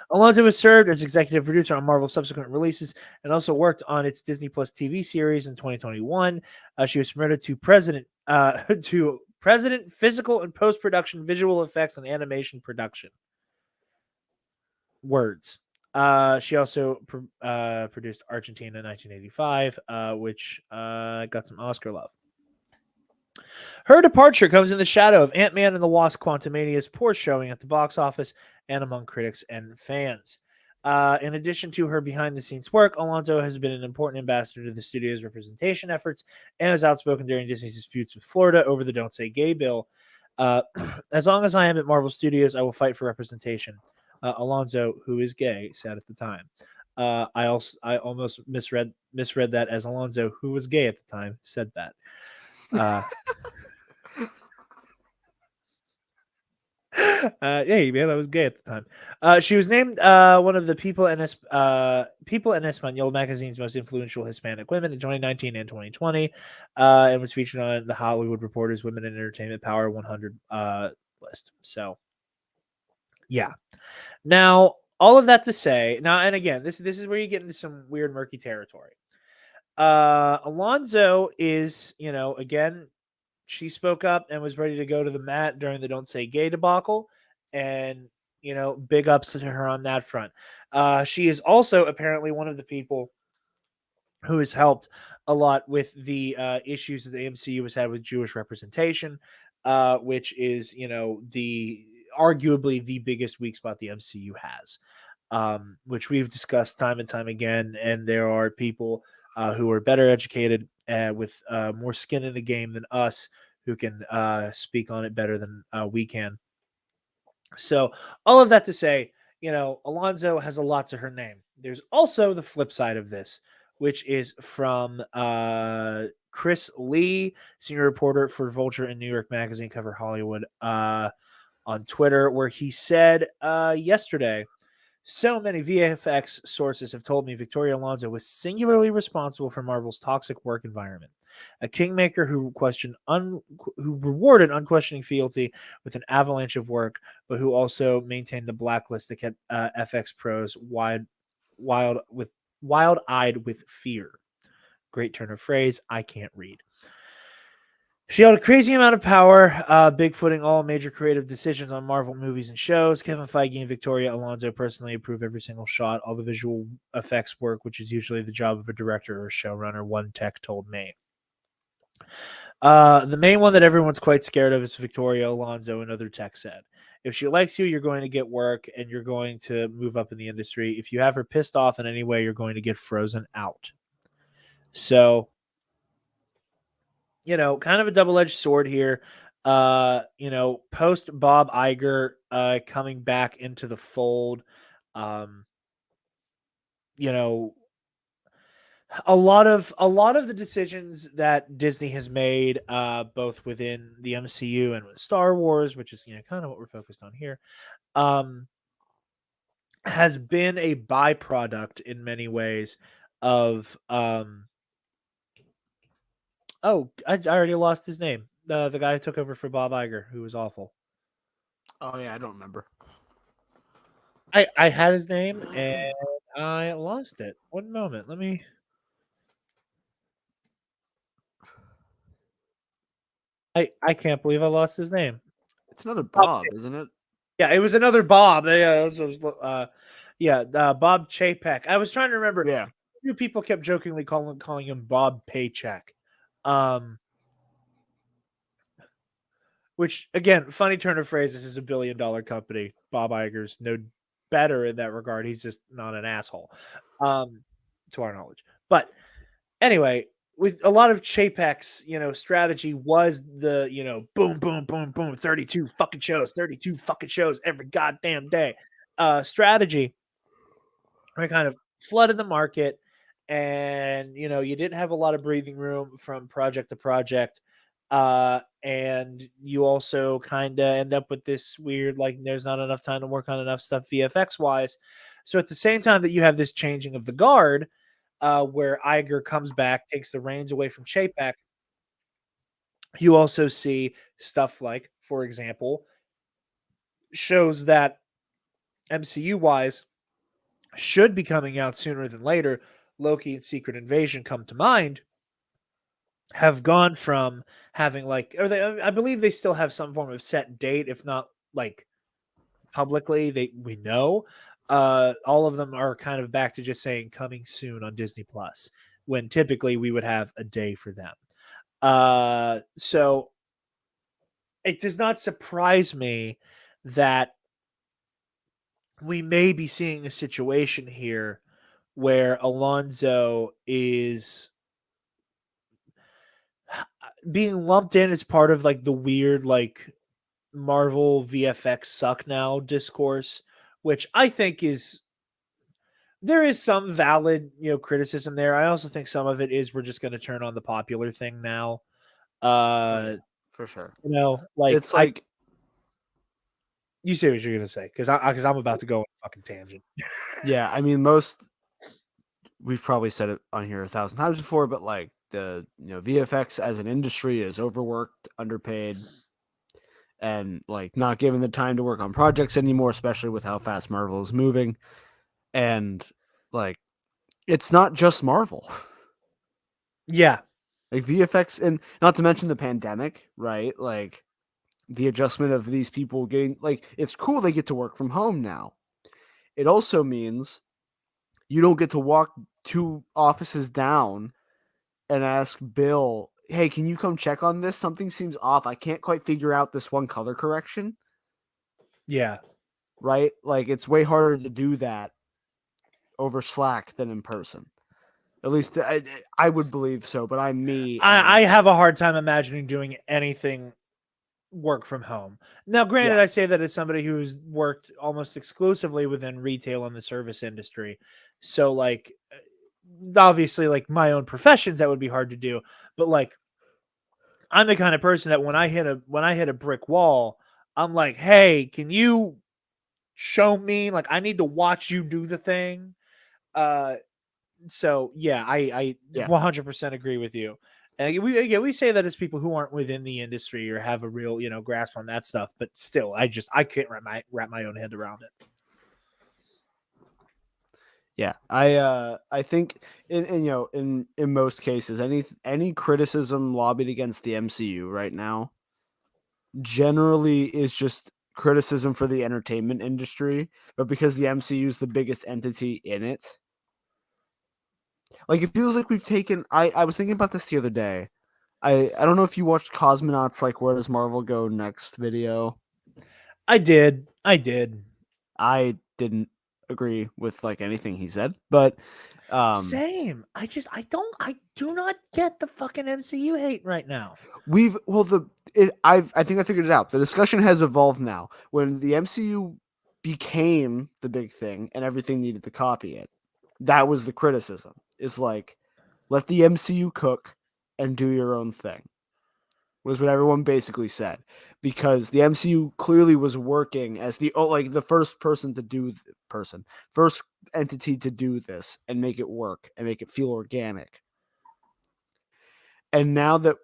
Alonso has served as executive producer on Marvel's subsequent releases and also worked on its Disney Plus TV series in 2021. She was promoted to president, physical and post-production, visual effects, and animation production. Words. She also produced Argentina in 1985, which got some Oscar love. Her departure comes in the shadow of Ant-Man and the Wasp: Quantumania's poor showing at the box office and among critics and fans. In addition to her behind-the-scenes work, Alonso has been an important ambassador to the studio's representation efforts and was outspoken during Disney's disputes with Florida over the Don't Say Gay bill. As long as I am at Marvel Studios, I will fight for representation. Alonso, who is gay, said at the time. I almost misread that as Alonso, who was gay at the time, said that. Hey man, I was gay at the time. She was named one of the People en Español magazine's most influential Hispanic women in 2019 and 2020, and was featured on the Hollywood Reporter's Women in Entertainment Power 100 list. So, yeah. Now, all of that to say, and again, this is where you get into some weird, murky territory. Alonso is, again, she spoke up and was ready to go to the mat during the Don't Say Gay debacle. And, big ups to her on that front. She is also apparently one of the people who has helped a lot with the issues that the MCU has had with Jewish representation, which is, arguably the biggest weak spot the MCU has, which we've discussed time and time again. And there are people who are better educated with more skin in the game than us, who can speak on it better than we can. So all of that to say, Alonso has a lot to her name. There's also the flip side of this, which is from Chris Lee, senior reporter for Vulture and New York Magazine, cover Hollywood. on Twitter, where he said yesterday, so many VFX sources have told me Victoria Alonso was singularly responsible for Marvel's toxic work environment. A kingmaker who who rewarded unquestioning fealty with an avalanche of work, but who also maintained the blacklist that kept FX pros wild-eyed with fear. Great turn of phrase. I can't read. She held a crazy amount of power, bigfooting all major creative decisions on Marvel movies and shows. Kevin Feige and Victoria Alonso personally approve every single shot, all the visual effects work, which is usually the job of a director or a showrunner, one tech told me. The main one that everyone's quite scared of is Victoria Alonso, another tech said. If she likes you, you're going to get work and you're going to move up in the industry. If you have her pissed off in any way, you're going to get frozen out. So, kind of a double-edged sword here. Post Bob Iger coming back into the fold, a lot of the decisions that Disney has made, both within the MCU and with Star Wars, which is kind of what we're focused on here, has been a byproduct in many ways of Oh, I already lost his name. The guy who took over for Bob Iger, who was awful. Oh yeah, I don't remember. I had his name and I lost it. One moment. Let me. I can't believe I lost his name. It's another Bob, isn't it? Yeah, it was another Bob. Yeah, Bob Chapek. I was trying to remember. Yeah. A few people kept jokingly calling him Bob Paycheck. Which, again, funny turn of phrase. This is $1 billion company. Bob Iger's no better in that regard. He's just not an asshole, to our knowledge. But anyway, with a lot of Chapek's, strategy was the, boom, boom, boom, boom, 32 fucking shows every goddamn day. Strategy, right? Kind of flooded the market, and you didn't have a lot of breathing room from project to project. And you also kind of end up with this weird, like, there's not enough time to work on enough stuff VFX wise. So at the same time that you have this changing of the guard, where Iger comes back, takes the reins away from Chapek, you also see stuff like, for example, shows that MCU wise should be coming out sooner than later. Loki and Secret Invasion come to mind. Have gone from having I believe they still have some form of set date, if not like publicly, we know. All of them are kind of back to just saying coming soon on Disney Plus, when typically we would have a day for them. So it does not surprise me that we may be seeing a situation here where Alonso is being lumped in as part of the weird Marvel VFX suck now discourse, which I think there is some valid criticism there. I also think some of it is we're just going to turn on the popular thing now. For sure. It's you say what you're going to say, because I'm about to go on a fucking tangent. Yeah, I mean, we've probably said it on here 1,000 times before, but the VFX as an industry is overworked, underpaid, and not given the time to work on projects anymore, especially with how fast Marvel is moving. And it's not just Marvel. Yeah. VFX, and not to mention the pandemic, right? The adjustment of these people getting it's cool they get to work from home now. It also means you don't get to walk 2 offices down and ask Bill, hey, can you come check on this? Something seems off. I can't quite figure out this one color correction. Yeah. Right? It's way harder to do that over Slack than in person. At least I would believe so, but I'm me. I have a hard time imagining doing anything work from home. Now, granted, I say that as somebody who's worked almost exclusively within retail and the service industry. So obviously my own professions, that would be hard to do. But I'm the kind of person that when I hit a brick wall, I'm like, hey, can you show me? Like, I need to watch you do the thing. So yeah, I 100% agree with you. And we say that as people who aren't within the industry or have a real grasp on that stuff, but still, I can't wrap my own head around it. Yeah, I think in most cases, any criticism lobbied against the MCU right now generally is just criticism for the entertainment industry, but because the MCU is the biggest entity in it, like it feels like we've taken. I was thinking about this the other day. I don't know if you watched Cosmonauts, like Where Does Marvel Go Next video. I did. I didn't agree with like anything he said, but Same. I do not get the fucking MCU hate right now. I think I figured it out. The discussion has evolved now. When the MCU became the big thing and everything needed to copy it, that was the criticism. It's like, let the MCU cook and do your own thing. Was what everyone basically said, because the MCU clearly was working as the first first entity to do this and make it work and make it feel organic. And now that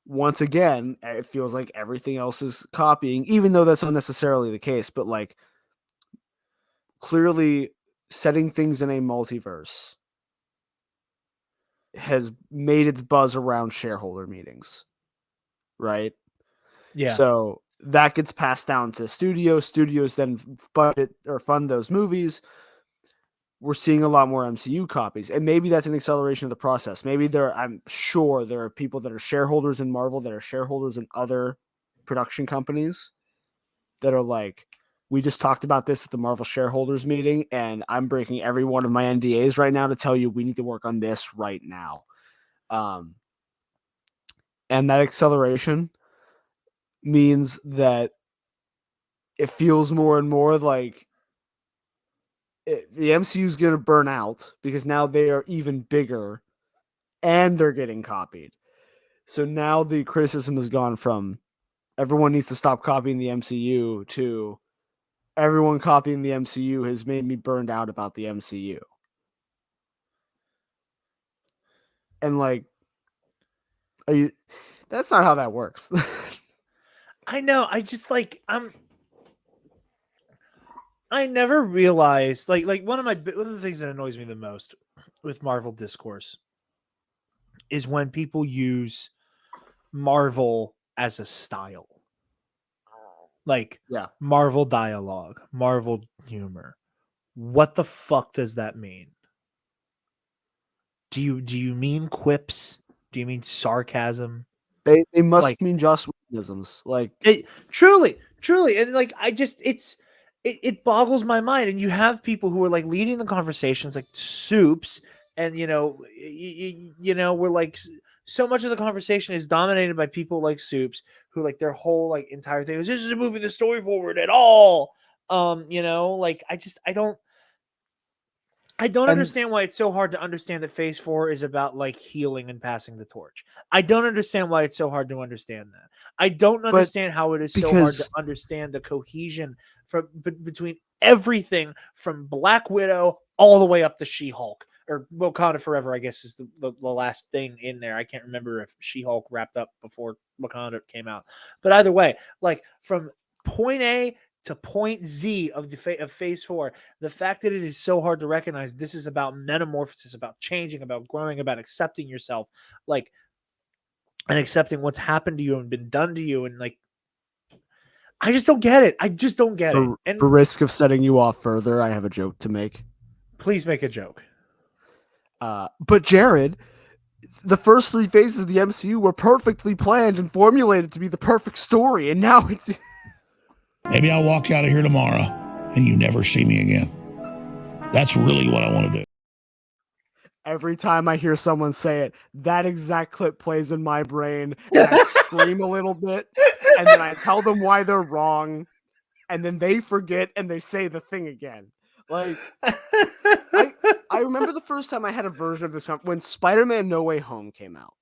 once again, it feels like everything else is copying, even though that's not necessarily the case, but like clearly setting things in a multiverse has made its buzz around shareholder meetings. Right? Yeah. So that gets passed down to studios. Studios then budget or fund those movies. We're seeing a lot more MCU copies, and maybe that's an acceleration of the process. Maybe I'm sure there are people that are shareholders in Marvel, that are shareholders in other production companies, that are like, we just talked about this at the Marvel shareholders meeting, and I'm breaking every one of my NDAs right now to tell you we need to work on this right now. And that acceleration means that it feels more and more like the MCU is going to burn out because now they are even bigger and they're getting copied. So now the criticism has gone from everyone needs to stop copying the MCU to everyone copying the MCU has made me burned out about the MCU. And like, that's not how that works. I know. I just I never realized like one of the things that annoys me the most with Marvel discourse is when people use Marvel as a style. Like Marvel dialogue, Marvel humor. What the fuck does that mean? Do you mean quips? Do you mean sarcasm? They must mean just witticisms. Like truly, and like it boggles my mind. And you have people who are like leading the conversations, like Soups, and we're like so much of the conversation is dominated by people like Soups, who like their whole like entire thing is this is moving the story forward at all. Like I don't understand why it's so hard to understand that Phase 4 is about like healing and passing the torch. I don't understand why it's so hard to understand that. I don't understand how it is so hard to understand the cohesion between everything from Black Widow all the way up to She-Hulk, or Wakanda Forever, I guess is the last thing in there. I can't remember if She-Hulk wrapped up before Wakanda came out. But either way, like from point A to point Z of Phase 4, the fact that it is so hard to recognize this is about metamorphosis, about changing, about growing, about accepting yourself, like, and accepting what's happened to you and been done to you, and like, I just don't get it. I just don't get it. And for risk of setting you off further, I have a joke to make. Please make a joke. But Jared, the first 3 phases of the MCU were perfectly planned and formulated to be the perfect story, and now it's... Maybe I'll walk out of here tomorrow and you never see me again. That's really what I want to do. Every time I hear someone say it, that exact clip plays in my brain, and I scream a little bit, and then I tell them why they're wrong, and then they forget and they say the thing again. Like, I remember the first time I had a version of this when Spider-Man No Way Home came out.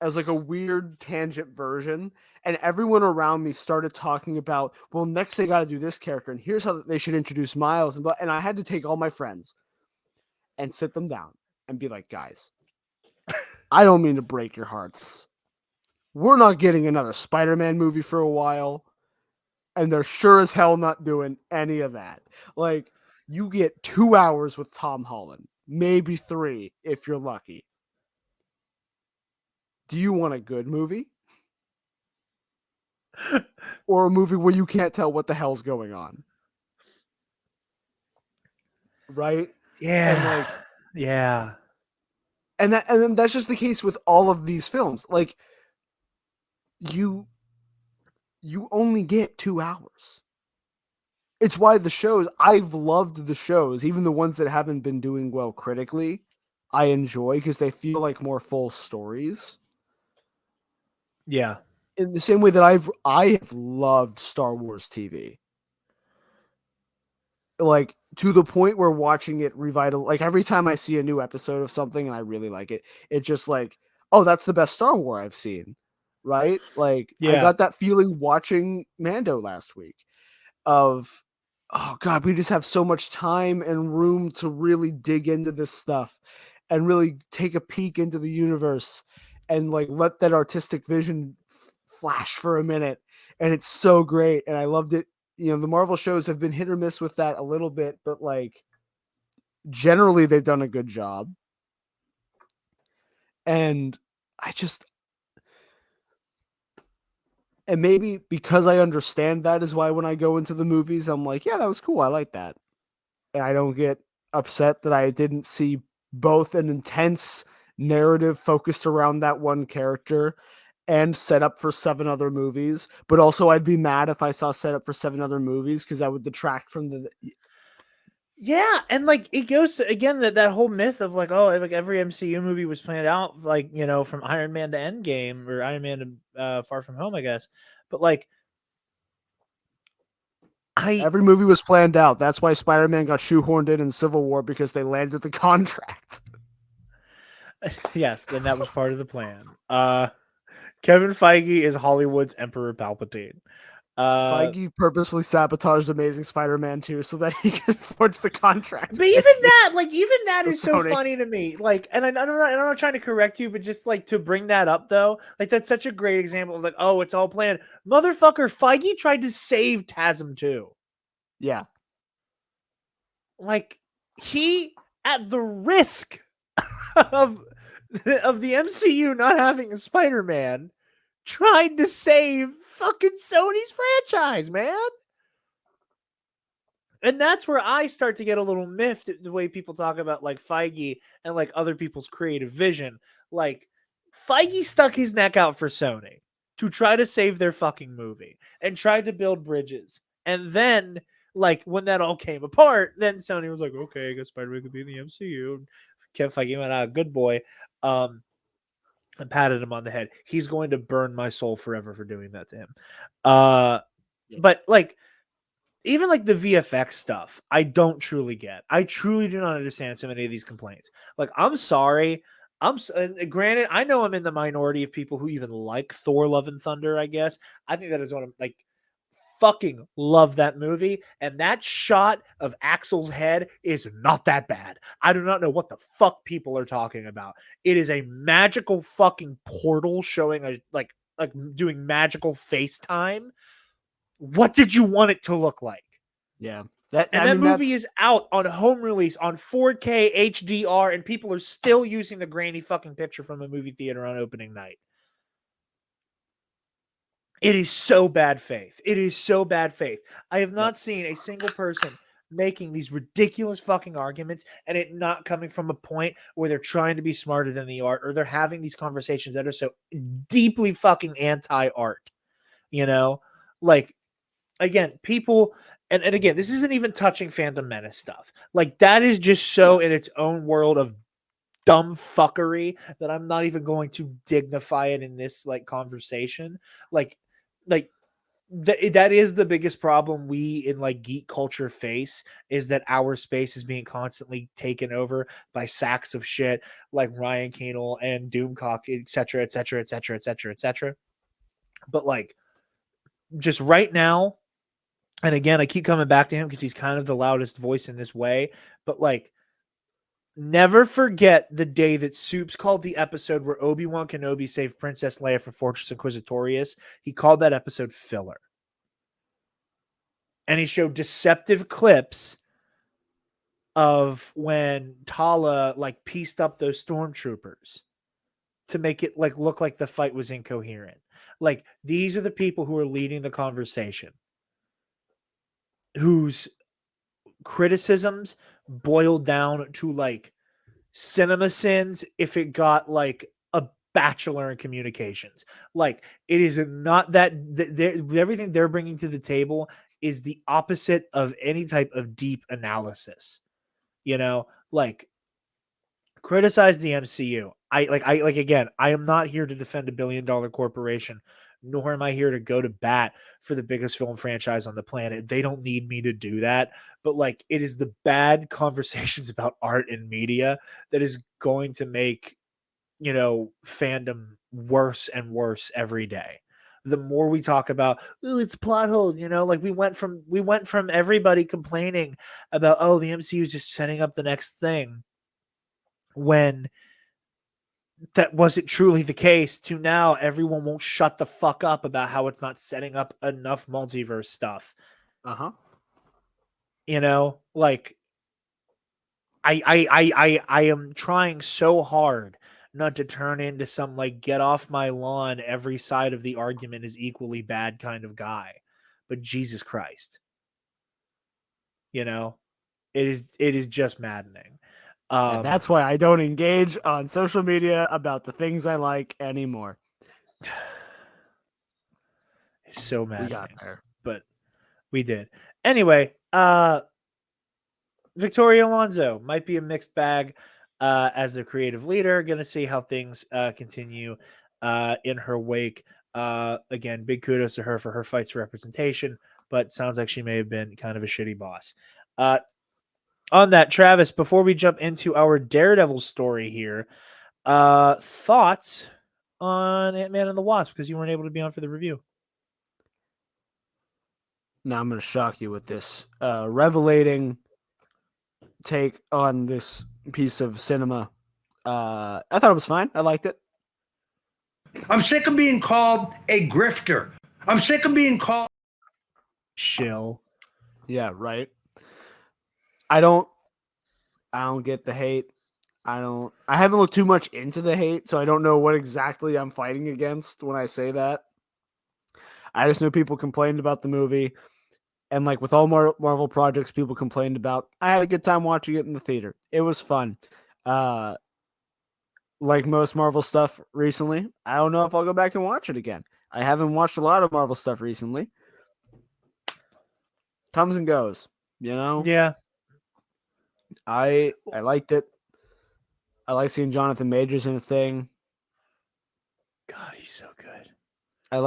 as like a weird tangent version, and everyone around me started talking about, well, next they got to do this character, and here's how they should introduce Miles, and I had to take all my friends and sit them down and be like, guys, I don't mean to break your hearts. We're not getting another Spider-Man movie for a while, and they're sure as hell not doing any of that. Like, you get 2 hours with Tom Holland, maybe 3 if you're lucky. Do you want a good movie? Or a movie where you can't tell what the hell's going on? Right? Yeah. And like, yeah. And then that's just the case with all of these films. Like, you only get 2 hours. It's why the shows, I've loved the shows, even the ones that haven't been doing well critically, I enjoy because they feel like more full stories. Yeah. In the same way that I have loved Star Wars TV. Like, to the point where watching it like every time I see a new episode of something and I really like it, it's just like, oh, that's the best Star Wars I've seen. Right? Like, I got that feeling watching Mando last week of, oh God, we just have so much time and room to really dig into this stuff and really take a peek into the universe and like let that artistic vision flash for a minute. And it's so great. And I loved it. You know, the Marvel shows have been hit or miss with that a little bit, but like generally they've done a good job. And and maybe because I understand that is why when I go into the movies, I'm like, yeah, that was cool. I like that. And I don't get upset that I didn't see both an intense narrative focused around that one character and set up for 7 other movies. But also I'd be mad if I saw set up for 7 other movies because that would detract from the... Yeah, and like it goes to, again, that whole myth of like, oh, like every MCU movie was planned out, like, you know, from Iron Man to Endgame or Iron Man to Far From Home, I guess. But like, every movie was planned out. That's why Spider-Man got shoehorned in Civil War, because they landed the contract. Yes, then that was part of the plan. Kevin Feige is Hollywood's Emperor Palpatine. Feige purposely sabotaged Amazing Spider-Man 2 so that he could forge the contract. But even that is so funny to me. Like, and I'm not trying to correct you, but just like to bring that up though, like that's such a great example of like, oh, it's all planned. Motherfucker, Feige tried to save TASM too. Yeah. Like, he, at the risk of the MCU not having a Spider-Man, tried to save fucking Sony's franchise, man. And that's where I start to get a little miffed at the way people talk about like Feige and like other people's creative vision. Like, Feige stuck his neck out for Sony to try to save their fucking movie and tried to build bridges. And then, like, when that all came apart, then Sony was like, okay, I guess Spider-Man could be in the MCU. And Kevin Feige went out, good boy. And patted him on the head. He's going to burn my soul forever for doing that to him. But like, even like the VFX stuff, I don't truly get. I truly do not understand so many of these complaints. Like, I'm sorry. Granted, I know I'm in the minority of people who even like Thor: Love and Thunder, I guess. I think that is one of, like, fucking love that movie, and that shot of Axel's head is not that bad. I do not know what the fuck people are talking about. It is a magical fucking portal showing a like doing magical FaceTime. What did you want it to look like? Yeah. That movie is out on home release on 4K HDR, and people are still using the grainy fucking picture from a movie theater on opening night. It is so bad faith. It is so bad faith. I have not seen a single person making these ridiculous fucking arguments and it not coming from a point where they're trying to be smarter than the art, or they're having these conversations that are so deeply fucking anti-art. You know? Like, again, people, and again, this isn't even touching Phantom Menace stuff. Like, that is just so in its own world of dumb fuckery that I'm not even going to dignify it in this like conversation. Like that is the biggest problem we in like geek culture face, is that our space is being constantly taken over by sacks of shit like Ryan Keanel and Doomcock, etc., etc., etc., etc., etc. But like, just right now, and again, I keep coming back to him because he's kind of the loudest voice in this way, but like, never forget the day that Soups called the episode where Obi-Wan Kenobi saved Princess Leia from Fortress Inquisitorius. He called that episode filler. And he showed deceptive clips of when Tala like pieced up those stormtroopers to make it like look like the fight was incoherent. Like, these are the people who are leading the conversation, whose criticisms boil down to like cinema sins if it got like a bachelor in communications. Like, it is not that everything they're bringing to the table is the opposite of any type of deep analysis. Like, criticize the MCU. I again, I am not here to defend $1 billion corporation, nor am I here to go to bat for the biggest film franchise on the planet. They don't need me to do that. But like, it is the bad conversations about art and media that is going to make, fandom worse and worse every day. The more we talk about, oh, it's plot holes, like we went from everybody complaining about, oh, the MCU is just setting up the next thing, when that wasn't truly the case, to now everyone won't shut the fuck up about how it's not setting up enough multiverse stuff. Like, I am trying so hard not to turn into some like get off my lawn, every side of the argument is equally bad kind of guy. But Jesus Christ. It is just maddening. And that's why I don't engage on social media about the things I like anymore. So maddening. We got there. But we did. Anyway, Victoria Alonso might be a mixed bag as the creative leader. Going to see how things continue in her wake. Again, big kudos to her for her fights for representation, but sounds like she may have been kind of a shitty boss. On that, Travis, before we jump into our Daredevil story here, thoughts on Ant-Man and the Wasp, because you weren't able to be on for the review. Now I'm going to shock you with this revelating take on this piece of cinema. I thought it was fine. I liked it. I'm sick of being called a grifter. I'm sick of being called shill. Yeah, right. I don't get the hate. I haven't looked too much into the hate, so I don't know what exactly I'm fighting against when I say that. I just know people complained about the movie, and like with all Marvel projects, people complained about. I had a good time watching it in the theater. It was fun. Like most Marvel stuff recently, I don't know if I'll go back and watch it again. I haven't watched a lot of Marvel stuff recently. Comes and goes, Yeah. I liked it. I like seeing Jonathan Majors in a thing. God, he's so good. I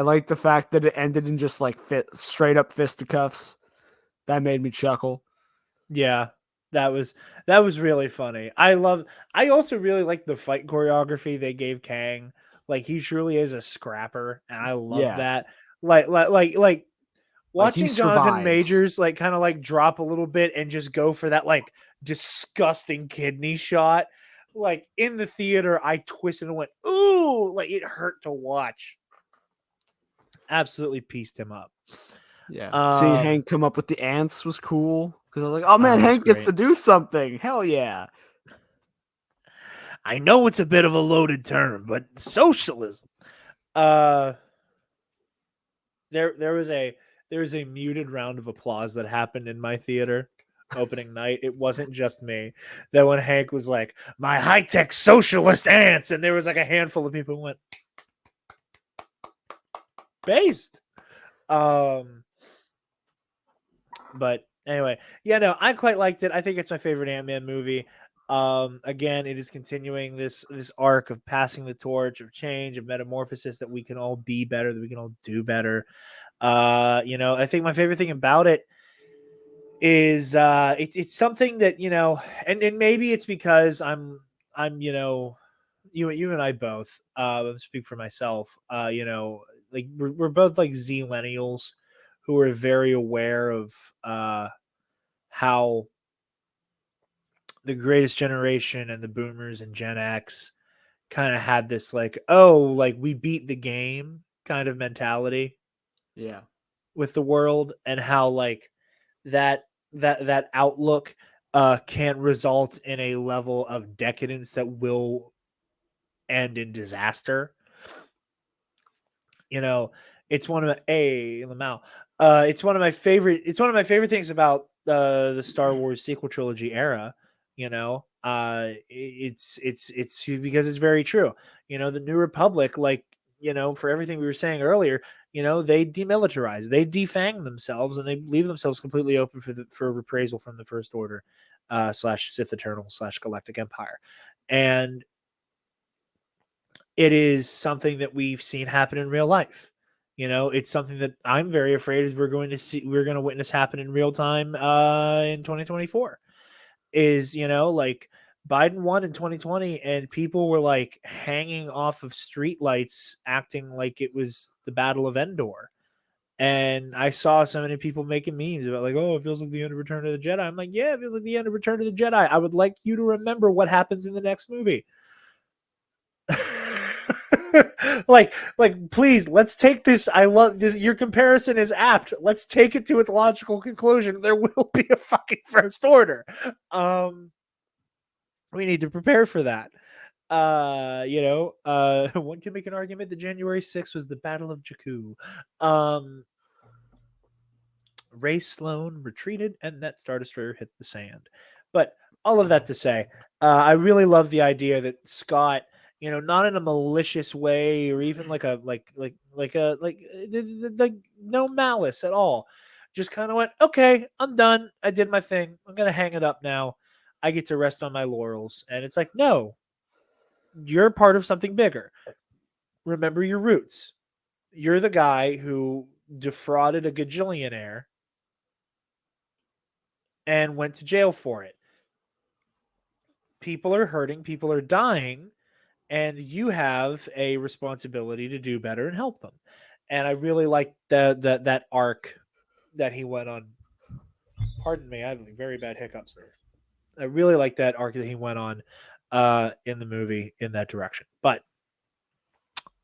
liked the fact that it ended in just like straight up fisticuffs. That made me chuckle. Yeah, that was really funny. I also really like the fight choreography they gave Kang. Like, he truly is a scrapper, and I love that. Like watching Jonathan Majors like kind of like drop a little bit and just go for that like disgusting kidney shot. Like, in the theater, I twisted and went, ooh, like it hurt to watch. Absolutely pieced him up. Yeah. Seeing Hank come up with the ants was cool, because I was like, oh man, Hank gets to do something. Hell yeah. I know it's a bit of a loaded term, but socialism. There was a muted round of applause that happened in my theater opening night. It wasn't just me. That when Hank was like, my high-tech socialist ants, and there was like a handful of people who went, based. But anyway, yeah, no, I quite liked it. I think it's my favorite Ant-Man movie. Again, it is continuing this arc of passing the torch, of change, of metamorphosis, that we can all be better, that we can all do better. I think my favorite thing about it is it's something that, and maybe it's because I'm you and I both speak for myself, like we're both like Z-lennials who are very aware of how the greatest generation and the boomers and Gen X kind of had this like, oh, like we beat the game kind of mentality Yeah. with the world, and how like that outlook can result in a level of decadence that will end in disaster. It's one of my Lamau. It's one of my favorite things about the Star Wars sequel trilogy era. It's because it's very true. The New Republic, like, for everything we were saying earlier, they demilitarize, they defang themselves, and they leave themselves completely open for reprisal from the First Order, slash Sith Eternal slash Galactic Empire, and it is something that we've seen happen in real life. It's something that I'm very afraid is we're going to witness happen in real time in 2024. Is, like, Biden won in 2020 and people were like hanging off of streetlights acting like it was the Battle of Endor. And I saw so many people making memes about like, oh, it feels like the end of Return of the Jedi. I'm like, yeah, it feels like the end of Return of the Jedi. I would like you to remember what happens in the next movie. like please, let's take this. I love this. Your comparison is apt. Let's take it to its logical conclusion. There will be a fucking First Order. We need to prepare for that. One can make an argument that January 6th was the Battle of Jakku. Ray Sloan retreated and that Star Destroyer hit the sand. But all of that to say, I really love the idea that Scott, not in a malicious way or even like no malice at all, just kind of went, okay, I'm done. I did my thing. I'm going to hang it up now. I get to rest on my laurels. And it's like, no, you're part of something bigger. Remember your roots. You're the guy who defrauded a gajillionaire and went to jail for it. People are hurting, people are dying, and you have a responsibility to do better and help them. And I really like that arc that he went on. Pardon me, I have very bad hiccups there. I really like that arc that he went on in the movie in that direction. But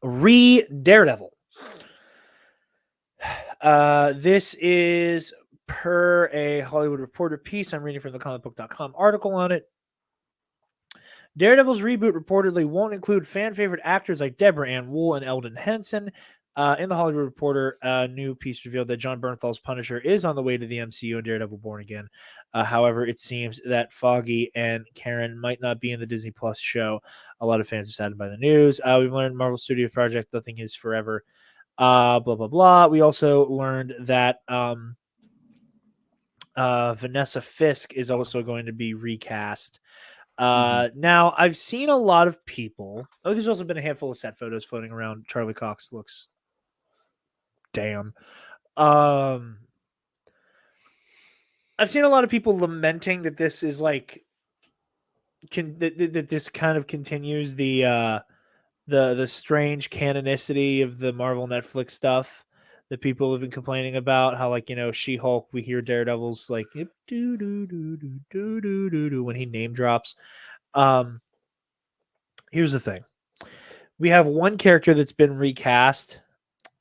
Daredevil. This is per a Hollywood Reporter piece. I'm reading from the comicbook.com article on it. Daredevil's reboot reportedly won't include fan-favorite actors like Deborah Ann Wool and Eldon Henson. In the Hollywood Reporter, a new piece revealed that Jon Bernthal's Punisher is on the way to the MCU in Daredevil Born Again. However, it seems that Foggy and Karen might not be in the Disney Plus show. A lot of fans are saddened by the news. We've learned Marvel Studios project Nothing Is Forever. Blah, blah, blah. We also learned that Vanessa Fisk is also going to be recast. Now, I've seen a lot of people. Oh, there's also been a handful of set photos floating around. Charlie Cox looks damn. I've seen a lot of people lamenting that this is like that this kind of continues the strange canonicity of the Marvel Netflix stuff that people have been complaining about. How, like, She-Hulk, we hear Daredevil's like do do do do do do do when he name drops. Here's the thing. We have one character that's been recast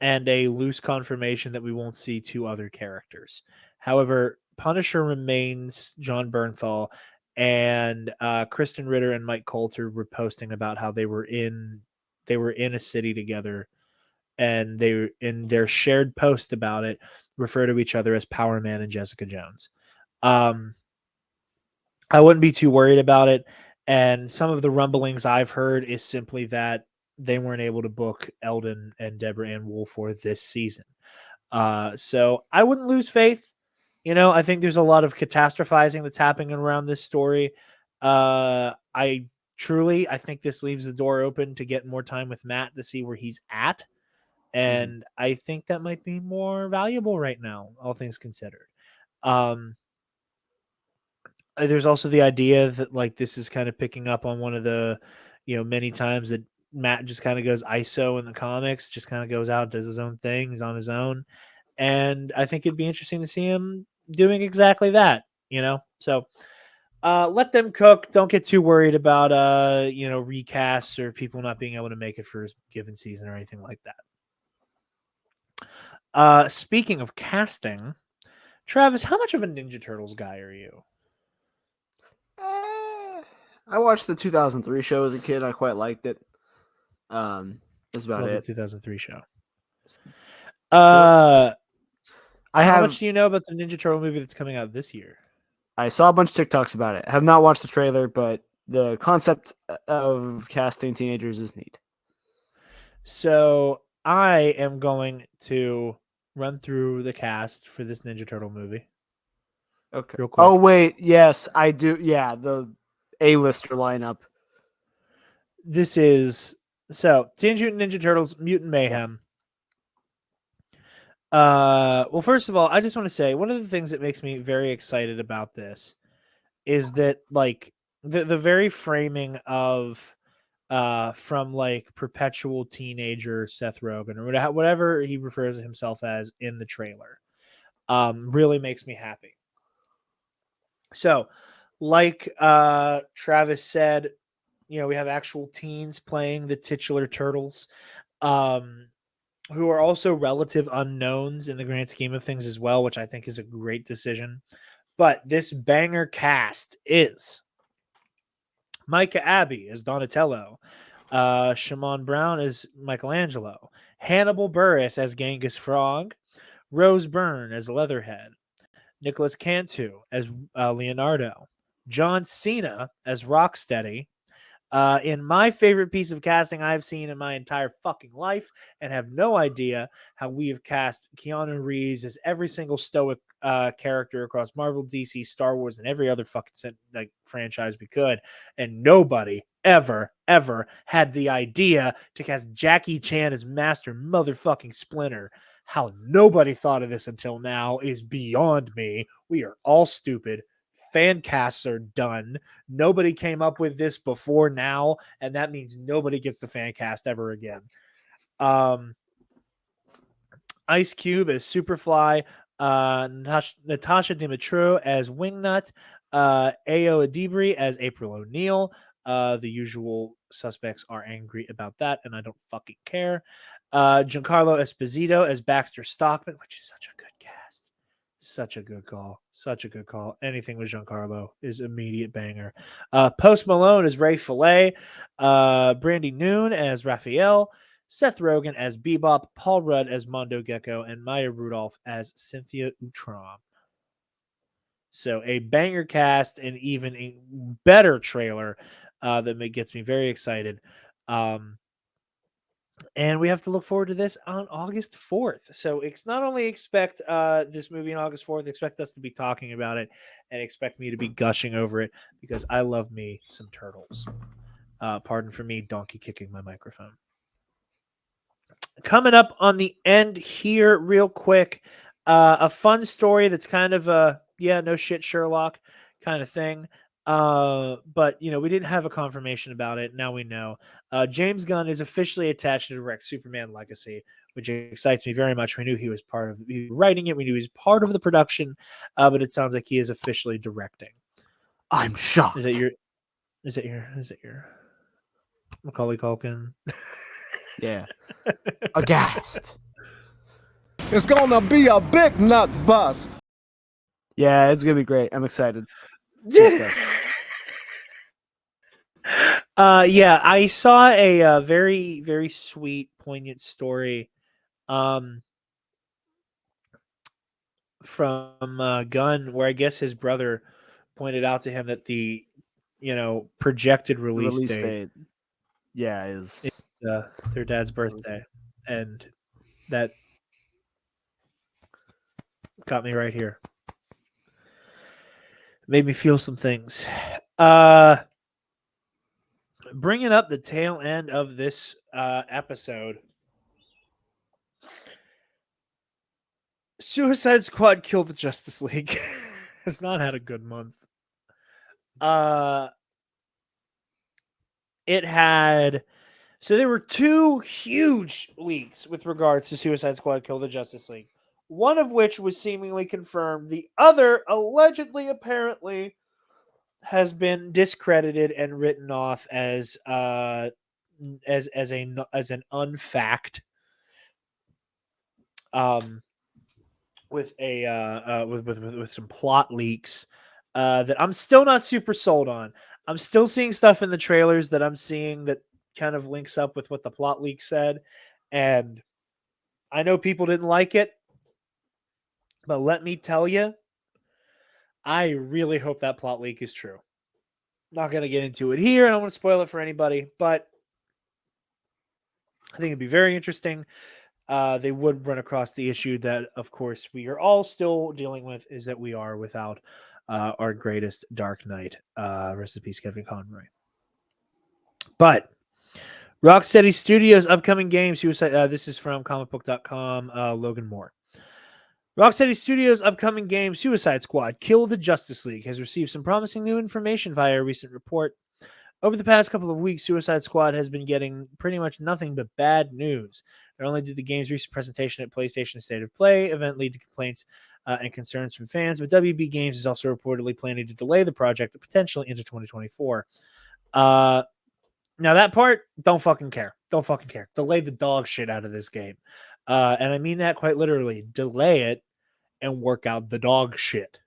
and a loose confirmation that we won't see two other characters. However, Punisher remains Jon Bernthal, and Kristen Ritter and Mike Coulter were posting about how they were in a city together, and they, in their shared post about it, refer to each other as Power Man and Jessica Jones. I wouldn't be too worried about it. And some of the rumblings I've heard is simply that they weren't able to book Eldon and Deborah Ann Wool for this season. So I wouldn't lose faith. I think there's a lot of catastrophizing that's happening around this story. I think this leaves the door open to get more time with Matt to see where he's at. And I think that might be more valuable right now, all things considered. There's also the idea that like this is kind of picking up on one of the, many times that Matt just kind of goes ISO in the comics, just kind of goes out, does his own thing, he's on his own. And I think it'd be interesting to see him doing exactly that, So let them cook. Don't get too worried about recasts or people not being able to make it for a given season or anything like that. Speaking of casting, Travis, how much of a Ninja Turtles guy are you? I watched the 2003 show as a kid. I quite liked it. That's about it. The 2003 show. How much do you know about the Ninja Turtle movie that's coming out this year? I saw a bunch of TikToks about it. I have not watched the trailer, but the concept of casting teenagers is neat. So I am going to run through the cast for this Ninja Turtle movie. Okay. Real quick. Oh, wait. Yes, I do. Yeah, the A-lister lineup. This is Teenage Mutant Ninja Turtles Mutant Mayhem. Well, first of all, I just want to say one of the things that makes me very excited about this is that like the very framing of from like perpetual teenager Seth Rogen or whatever he refers to himself as in the trailer really makes me happy. So like Travis said, we have actual teens playing the titular turtles, who are also relative unknowns in the grand scheme of things as well, which I think is a great decision. But this banger cast is Micah Abbey as Donatello, Shimon Brown as Michelangelo, Hannibal Buress as Genghis Frog, Rose Byrne as Leatherhead, Nicholas Cantu as Leonardo, John Cena as Rocksteady. In my favorite piece of casting I've seen in my entire fucking life, and have no idea how we have cast Keanu Reeves as every single stoic character across Marvel, DC, Star Wars, and every other fucking franchise we could, and nobody ever had the idea to cast Jackie Chan as Master Motherfucking Splinter. How nobody thought of this until now is beyond me. We are all stupid. Fan casts are done. Nobody came up with this before now, and that means nobody gets the fan cast ever again. Ice Cube as Superfly, Natasha Dimitru as Wingnut, Ayo Adibri as April O'Neil. The usual suspects are angry about that, and I don't fucking care. Giancarlo Esposito as Baxter Stockman, which is such a good cast. Such a good call. Such a good call. Anything with Giancarlo is immediate banger. Post Malone as Ray Fillet. Brandy Noon as Raphael. Seth Rogen as Bebop. Paul Rudd as Mondo Gecko. And Maya Rudolph as Cynthia Utrom. So a banger cast and even a better trailer that gets me very excited. And we have to look forward to this on August 4th. So it's not only expect this movie on August 4th, expect us to be talking about it and expect me to be gushing over it because I love me some turtles. Pardon for me, donkey kicking my microphone. Coming up on the end here real quick, a fun story that's kind of a, no shit Sherlock kind of thing. But we didn't have a confirmation about it. Now we know. James Gunn is officially attached to direct Superman Legacy, which excites me very much. We knew he was part of writing it. We knew he was part of the production, but it sounds like he is officially directing. I'm shocked. Is it your Macaulay Culkin? Yeah. Aghast. It's gonna be a big nut bust. Yeah, it's gonna be great. I'm excited. I saw a very, very sweet, poignant story from Gunn, where I guess his brother pointed out to him that the projected release date is their dad's birthday, and that got me right here. Made me feel some things. Bringing up the tail end of this episode, Suicide Squad Kill the Justice League has not had a good month. It had... So there were two huge leaks with regards to Suicide Squad Kill the Justice League. One of which was seemingly confirmed. The other, allegedly, apparently, has been discredited and written off as an unfact. With some plot leaks that I'm still not super sold on. I'm still seeing stuff in the trailers that I'm seeing that kind of links up with what the plot leak said, and I know people didn't like it, but let me tell you, I really hope that plot leak is true. Not going to get into it here. I don't want to spoil it for anybody, but I think it'd be very interesting. They would run across the issue that, of course, we are all still dealing with, is that we are without our greatest Dark Knight. Rest in peace, Kevin Conroy. But Rocksteady Studios' upcoming game, this is from comicbook.com, Logan Moore. Rocksteady Studios' upcoming game, Suicide Squad Kill the Justice League, has received some promising new information via a recent report. Over the past couple of weeks, Suicide Squad has been getting pretty much nothing but bad news. Not only did the game's recent presentation at PlayStation State of Play event lead to complaints and concerns from fans, but WB Games is also reportedly planning to delay the project potentially into 2024. Now that part, don't fucking care. Don't fucking care. Delay the dog shit out of this game. And I mean that quite literally. Delay it and work out the dog shit.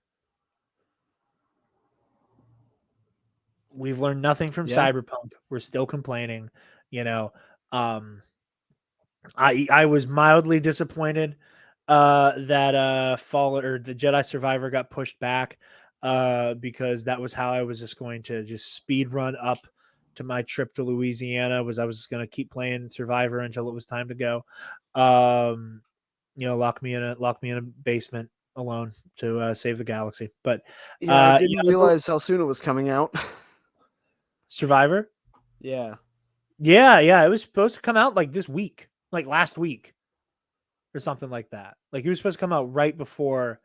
We've learned nothing from Cyberpunk. We're still complaining. You know, I was mildly disappointed that Fallen or the Jedi Survivor got pushed back because that was how I was just going to just speed run up to my trip to Louisiana. I was just going to keep playing Survivor until it was time to go. You know, lock me in a basement alone to save the galaxy. But I didn't realize how soon it was coming out. Survivor? Yeah. It was supposed to come out like this week, like last week or something like that. Like it was supposed to come out right before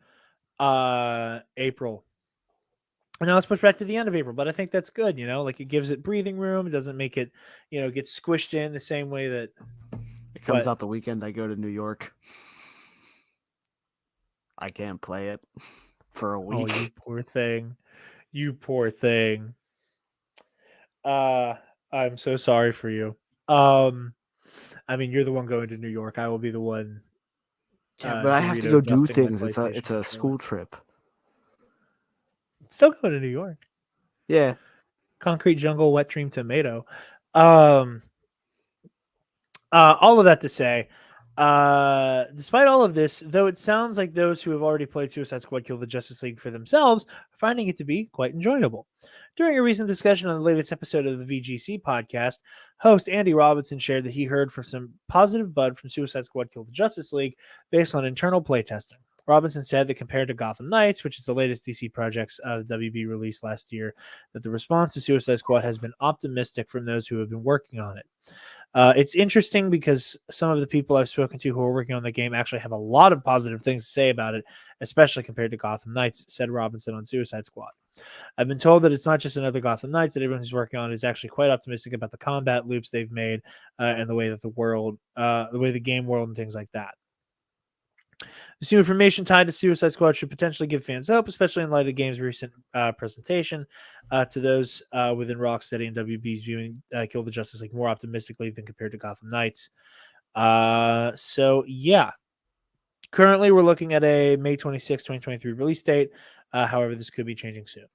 April. And now it's pushed back to the end of April, but I think that's good, you know, like it gives it breathing room. It doesn't make it, you know, get squished in the same way that it comes out the weekend I go to New York. I can't play it for a week. Oh, you poor thing. You poor thing. I'm so sorry for you. I mean, you're the one going to New York. I will be the one. Yeah, but I have to go do things. It's a school trip. Still going to New York. Yeah. Concrete Jungle, Wet Dream Tomato. All of that to say, despite all of this, though it sounds like those who have already played Suicide Squad Kill the Justice League for themselves are finding it to be quite enjoyable. During a recent discussion on the latest episode of the VGC podcast, host Andy Robinson shared that he heard from some positive buzz from Suicide Squad Kill the Justice League based on internal playtesting. Robinson said that compared to Gotham Knights, which is the latest DC projects the WB released last year, that the response to Suicide Squad has been optimistic from those who have been working on it. It's interesting because some of the people I've spoken to who are working on the game actually have a lot of positive things to say about it, especially compared to Gotham Knights, said Robinson on Suicide Squad. I've been told that it's not just another Gotham Knights, that everyone who's working on it is actually quite optimistic about the combat loops they've made and the way that the game world and things like that. This new information tied to Suicide Squad should potentially give fans hope, especially in light of the game's recent presentation to those within Rocksteady and WB's viewing Kill the Justice League more optimistically than compared to Gotham Knights. So, yeah. Currently, we're looking at a May 26, 2023 release date. However, this could be changing soon.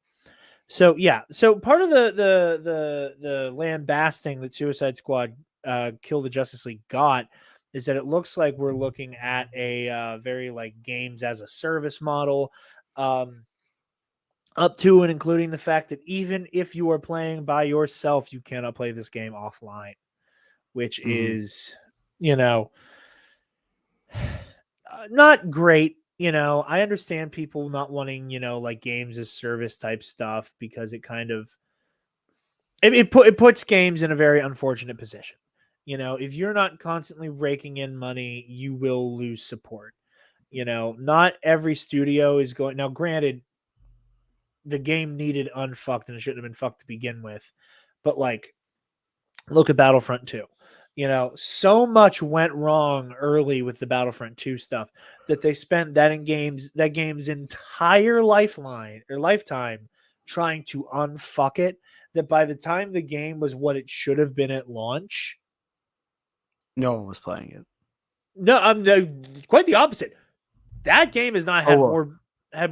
So, yeah. So, part of the lambasting that Suicide Squad Kill the Justice League got is that it looks like we're looking at a very like games as a service model, up to and including the fact that even if you are playing by yourself, you cannot play this game offline, which is, you know, not great I understand people not wanting, like games as service type stuff because it kind of it puts games in a very unfortunate position. If you're not constantly raking in money, you will lose support. Not every studio is going. Now, granted, the game needed unfucked and it shouldn't have been fucked to begin with, but like, look at Battlefront 2. So much went wrong early with the Battlefront 2 stuff that they spent that game's entire lifetime trying to unfuck it, that by the time the game was what it should have been at launch, no one was playing it. no, quite the opposite. That game has not had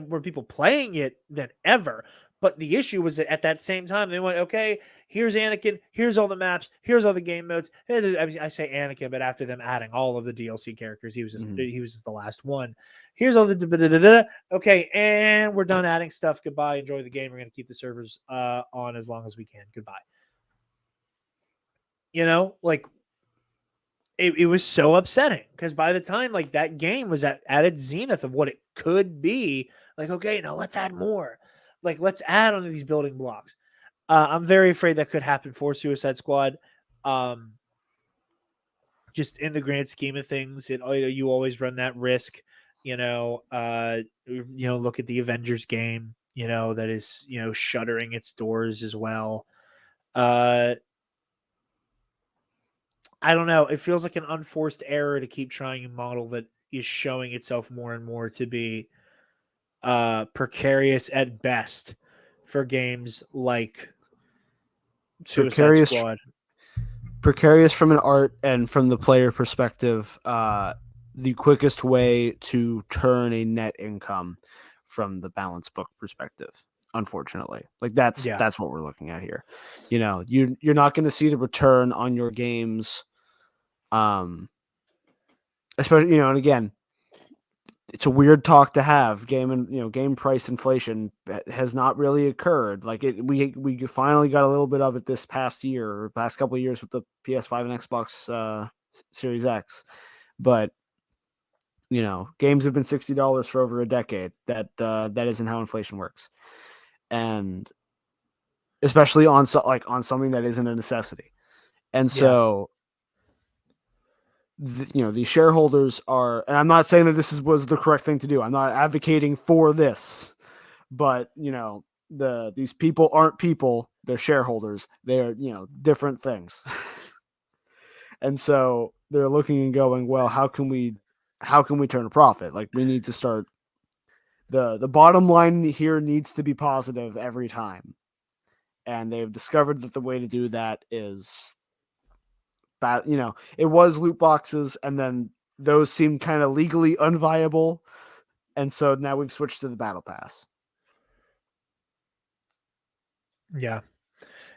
more people playing it than ever. But the issue was that at that same time, they went, okay, here's Anakin, here's all the maps, here's all the game modes. And I say Anakin, but after them adding all of the DLC characters, he was just the last one. Here's all the okay, and we're done adding stuff. Goodbye. Enjoy the game. We're going to keep the servers on as long as we can. Goodbye. Like, it was so upsetting because by the time like that game was at its zenith of what it could be, like, okay, now let's add more. Like, let's add on these building blocks. I'm very afraid that could happen for Suicide Squad. Just in the grand scheme of things, you always run that risk. Look at the Avengers game. That is shuttering its doors as well. I don't know. It feels like an unforced error to keep trying a model that is showing itself more and more to be precarious at best for games like Suicide Squad. Precarious from an art and from the player perspective. The quickest way to turn a net income from the balance book perspective. Unfortunately, like that's what we're looking at here. You're not going to see the return on your games. Especially, and again, it's a weird talk to have. Game price inflation has not really occurred. Like we finally got a little bit of it this past couple of years with the PS5 and Xbox Series X, but games have been $60 for over a decade. That isn't how inflation works, and especially on something that isn't a necessity. And so, these shareholders are, and I'm not saying that this was the correct thing to do. I'm not advocating for this, but these people aren't people. They're shareholders. They're, different things. And so they're looking and going, well, how can we turn a profit? Like, we need to start, the bottom line here needs to be positive every time. And they've discovered that the way to do that is it was loot boxes, and then those seemed kind of legally unviable, and so now we've switched to the battle pass. Yeah,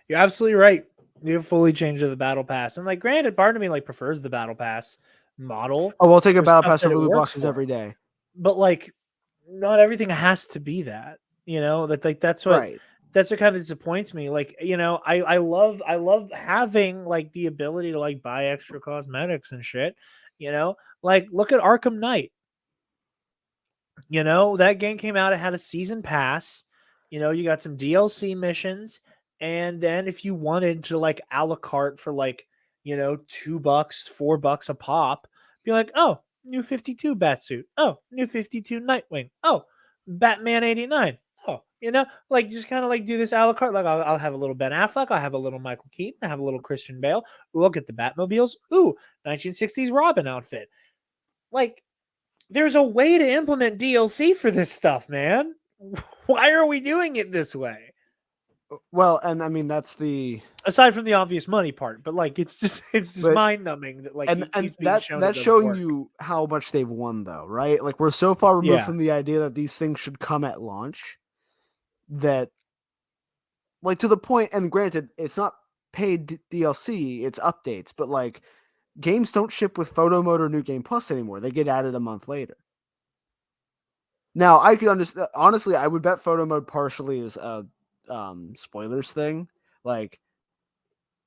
you're absolutely right. You've fully changed to the battle pass, and like, granted, part of me like prefers the battle pass model. Oh, we'll take a battle pass over loot boxes every day, but like, not everything has to be that. That's what. Right. That's what kind of disappoints me. Like, I love having like the ability to like buy extra cosmetics and shit. Like, look at Arkham Knight. That game came out. It had a season pass. You got some DLC missions, and then if you wanted to like a la carte for like $2, $4 a pop, be like, oh, new 52 Batsuit. Oh, new 52 Nightwing. Oh, Batman 89. Oh, like, just kind of like do this a la carte. Like, I'll have a little Ben Affleck. I'll have a little Michael Keaton. I have a little Christian Bale. Ooh, I'll get the Batmobiles. Ooh, 1960s Robin outfit. Like, there's a way to implement DLC for this stuff, man. Why are we doing it this way? Well, and I mean, that's aside from the obvious money part, but like, it's just mind numbing that like, and that's showing you how much they've won, though, right? Like, we're so far removed from the idea that these things should come at launch that, like, to the point, and granted, it's not paid DLC, it's updates, but like, games don't ship with photo mode or New Game Plus anymore. They get added a month later. Now, I could understand, honestly, I would bet photo mode partially is a spoilers thing. Like,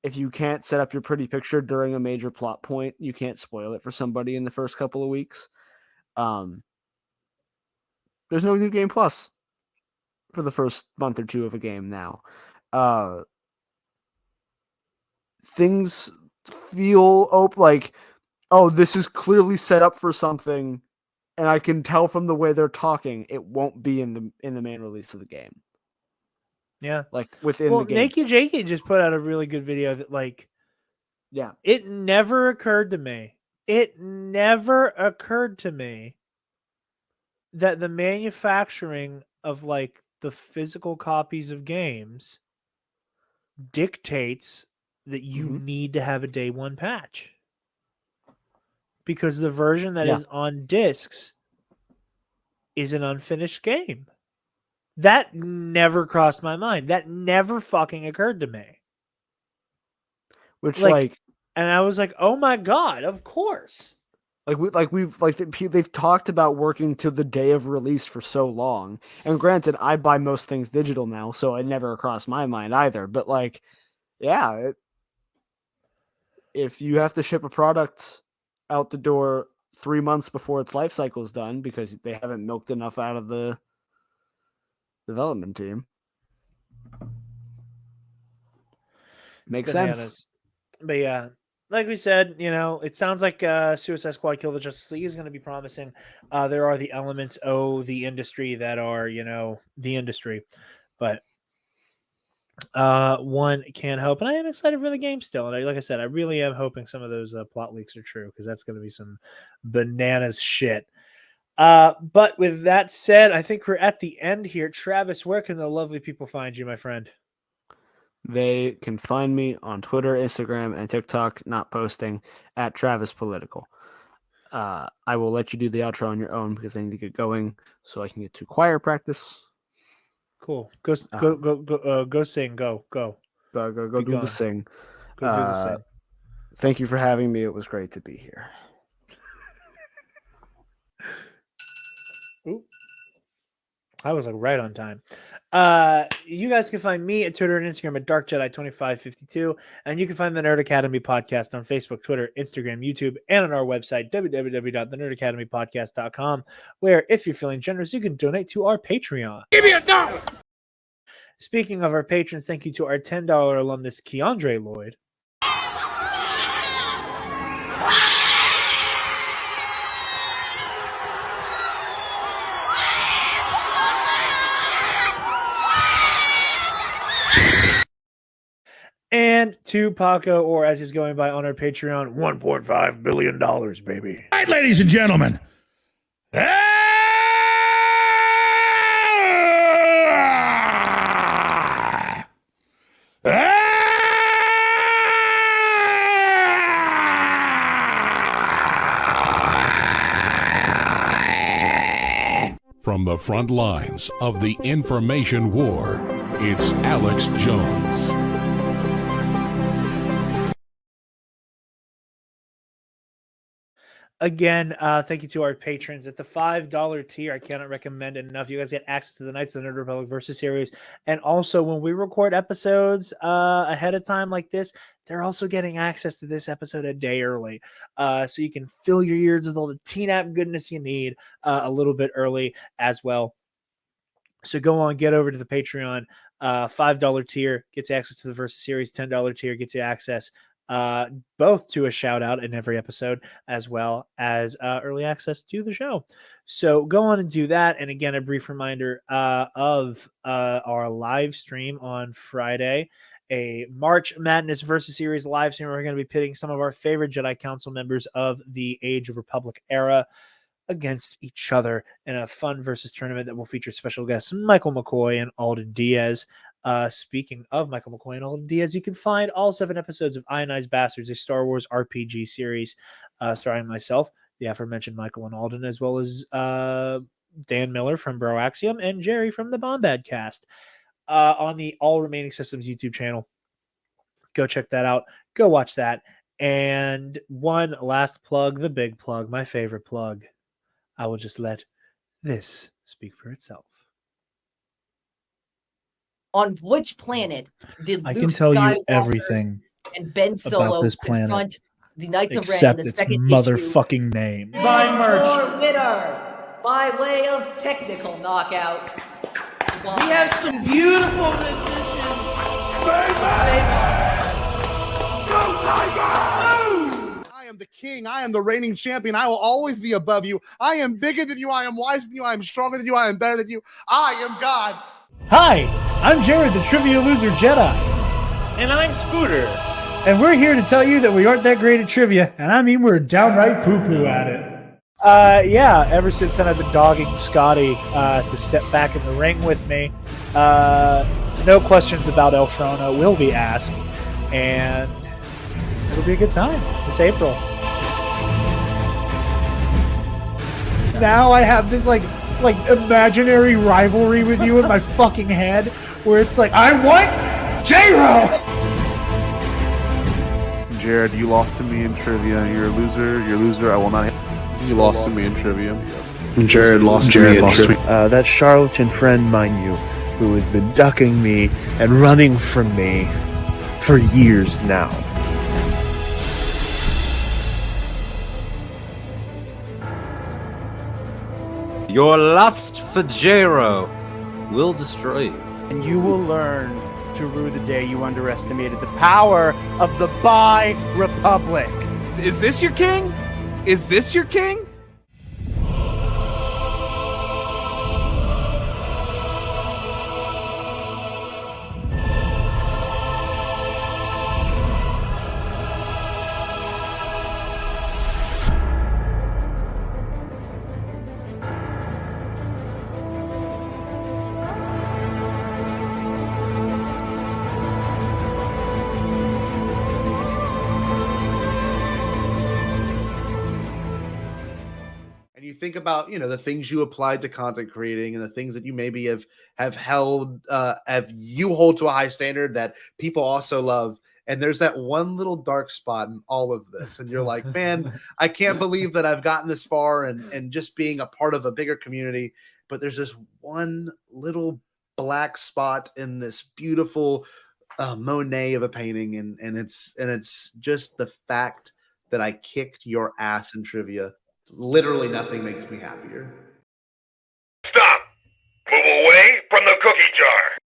if you can't set up your pretty picture during a major plot point, you can't spoil it for somebody in the first couple of weeks. There's no New Game Plus for the first month or two of a game now. Things feel like, oh, this is clearly set up for something, and I can tell from the way they're talking, it won't be in the main release of the game. Yeah, like within the game. Naked JK just put out a really good video that, like, yeah, it never occurred to me. It never occurred to me that the manufacturing of like the physical copies of games dictates that you need to have a day one patch, because the version that is on discs is an unfinished game. That never crossed my mind. That never fucking occurred to me. Which and I was like, oh my God, of course. They've talked about working to the day of release for so long. And granted, I buy most things digital now, so it never crossed my mind either. But if you have to ship a product out the door 3 months before its life cycle is done because they haven't milked enough out of the development team, makes sense. But yeah, like we said, it sounds like Suicide Squad Kill the Justice League is going to be promising. There are the elements of the industry that are, the industry. But one can't hope. And I am excited for the game still. And like I said, I really am hoping some of those plot leaks are true, because that's going to be some bananas shit. But with that said, I think we're at the end here. Travis, where can the lovely people find you, my friend? They can find me on Twitter, Instagram, and TikTok, not posting, at Travis Political. I will let you do the outro on your own because I need to get going so I can get to choir practice. Cool. Go sing. Go do the sing. Go do the sing. Thank you for having me. It was great to be here. Ooh. I was right on time. You guys can find me at Twitter and Instagram at DarkJedi2552, and you can find the Nerd Academy podcast on Facebook, Twitter, Instagram, YouTube, and on our website, www.thenerdacademypodcast.com, where if you're feeling generous, you can donate to our Patreon. Give me $1. Speaking of our patrons, thank you to our $10 alumnus, Keandre Lloyd. And to Paco, or as he's going by on our Patreon, $1.5 billion, baby. All right, ladies and gentlemen. From the front lines of the information war, it's Alex Jones. Again, thank you to our patrons at the $5 tier. I cannot recommend it enough. You guys get access to the Knights of the Nerd Republic Versus series. And also, when we record episodes ahead of time like this, they're also getting access to this episode a day early. So you can fill your ears with all the Teen App goodness you need a little bit early as well. So go on, get over to the Patreon. $5 tier gets access to the Versus series. $10 tier gets you access both to a shout out in every episode, as well as early access to the show. So go on and do that. And again, a brief reminder of our live stream on Friday, a March Madness Versus Series live stream. We're going to be pitting some of our favorite Jedi Council members of the Age of Republic era against each other in a fun versus tournament that will feature special guests Michael McCoy and Alden Diaz. Speaking of Michael McCoy and Alden Diaz, you can find all 7 episodes of Ionized Bastards, a Star Wars RPG series starring myself, the aforementioned Michael and Alden, as well as Dan Miller from Bro Axiom and Jerry from the Bombad cast on the All Remaining Systems YouTube channel. Go check that out. Go watch that. And one last plug, the big plug, my favorite plug. I will just let this speak for itself. On which planet did I Luke can tell Skywalker you everything and Ben Solo about this planet, confront the Knights of Ren in except the its second motherfucking name. Buy merch. Winner by way of technical knockout. We have some beautiful musicians. I am the king. I am the reigning champion. I will always be above you. I am bigger than you. I am wiser than you. I am stronger than you. I am better than you. I am God. Hi, I'm Jarod, the Trivia Loser Jedi. And I'm Scooter. And we're here to tell you that we aren't that great at trivia, and I mean we're downright poo-poo at it. Yeah, ever since then I've been dogging Scotty to step back in the ring with me. No questions about El Frono will be asked, and it'll be a good time this April. Now I have this like imaginary rivalry with you in my fucking head, where it's like, I want J-Ro! Jared, you lost to me in trivia. You're a loser. You're a loser. I will not. You lost to me in trivia. Jared lost to me in trivia. That charlatan friend, mind you, who has been ducking me and running from me for years now. Your lust for J-Ro will destroy you. And you will learn to rue the day you underestimated the power of the Bi Republic. Is this your king? Is this your king? You think about, the things you applied to content creating and the things that you maybe have held, you hold to a high standard that people also love. And there's that one little dark spot in all of this. And you're like, man, I can't believe that I've gotten this far and just being a part of a bigger community. But there's this one little black spot in this beautiful Monet of a painting. And it's just the fact that I kicked your ass in trivia. Literally nothing makes me happier. Stop! Move away from the cookie jar!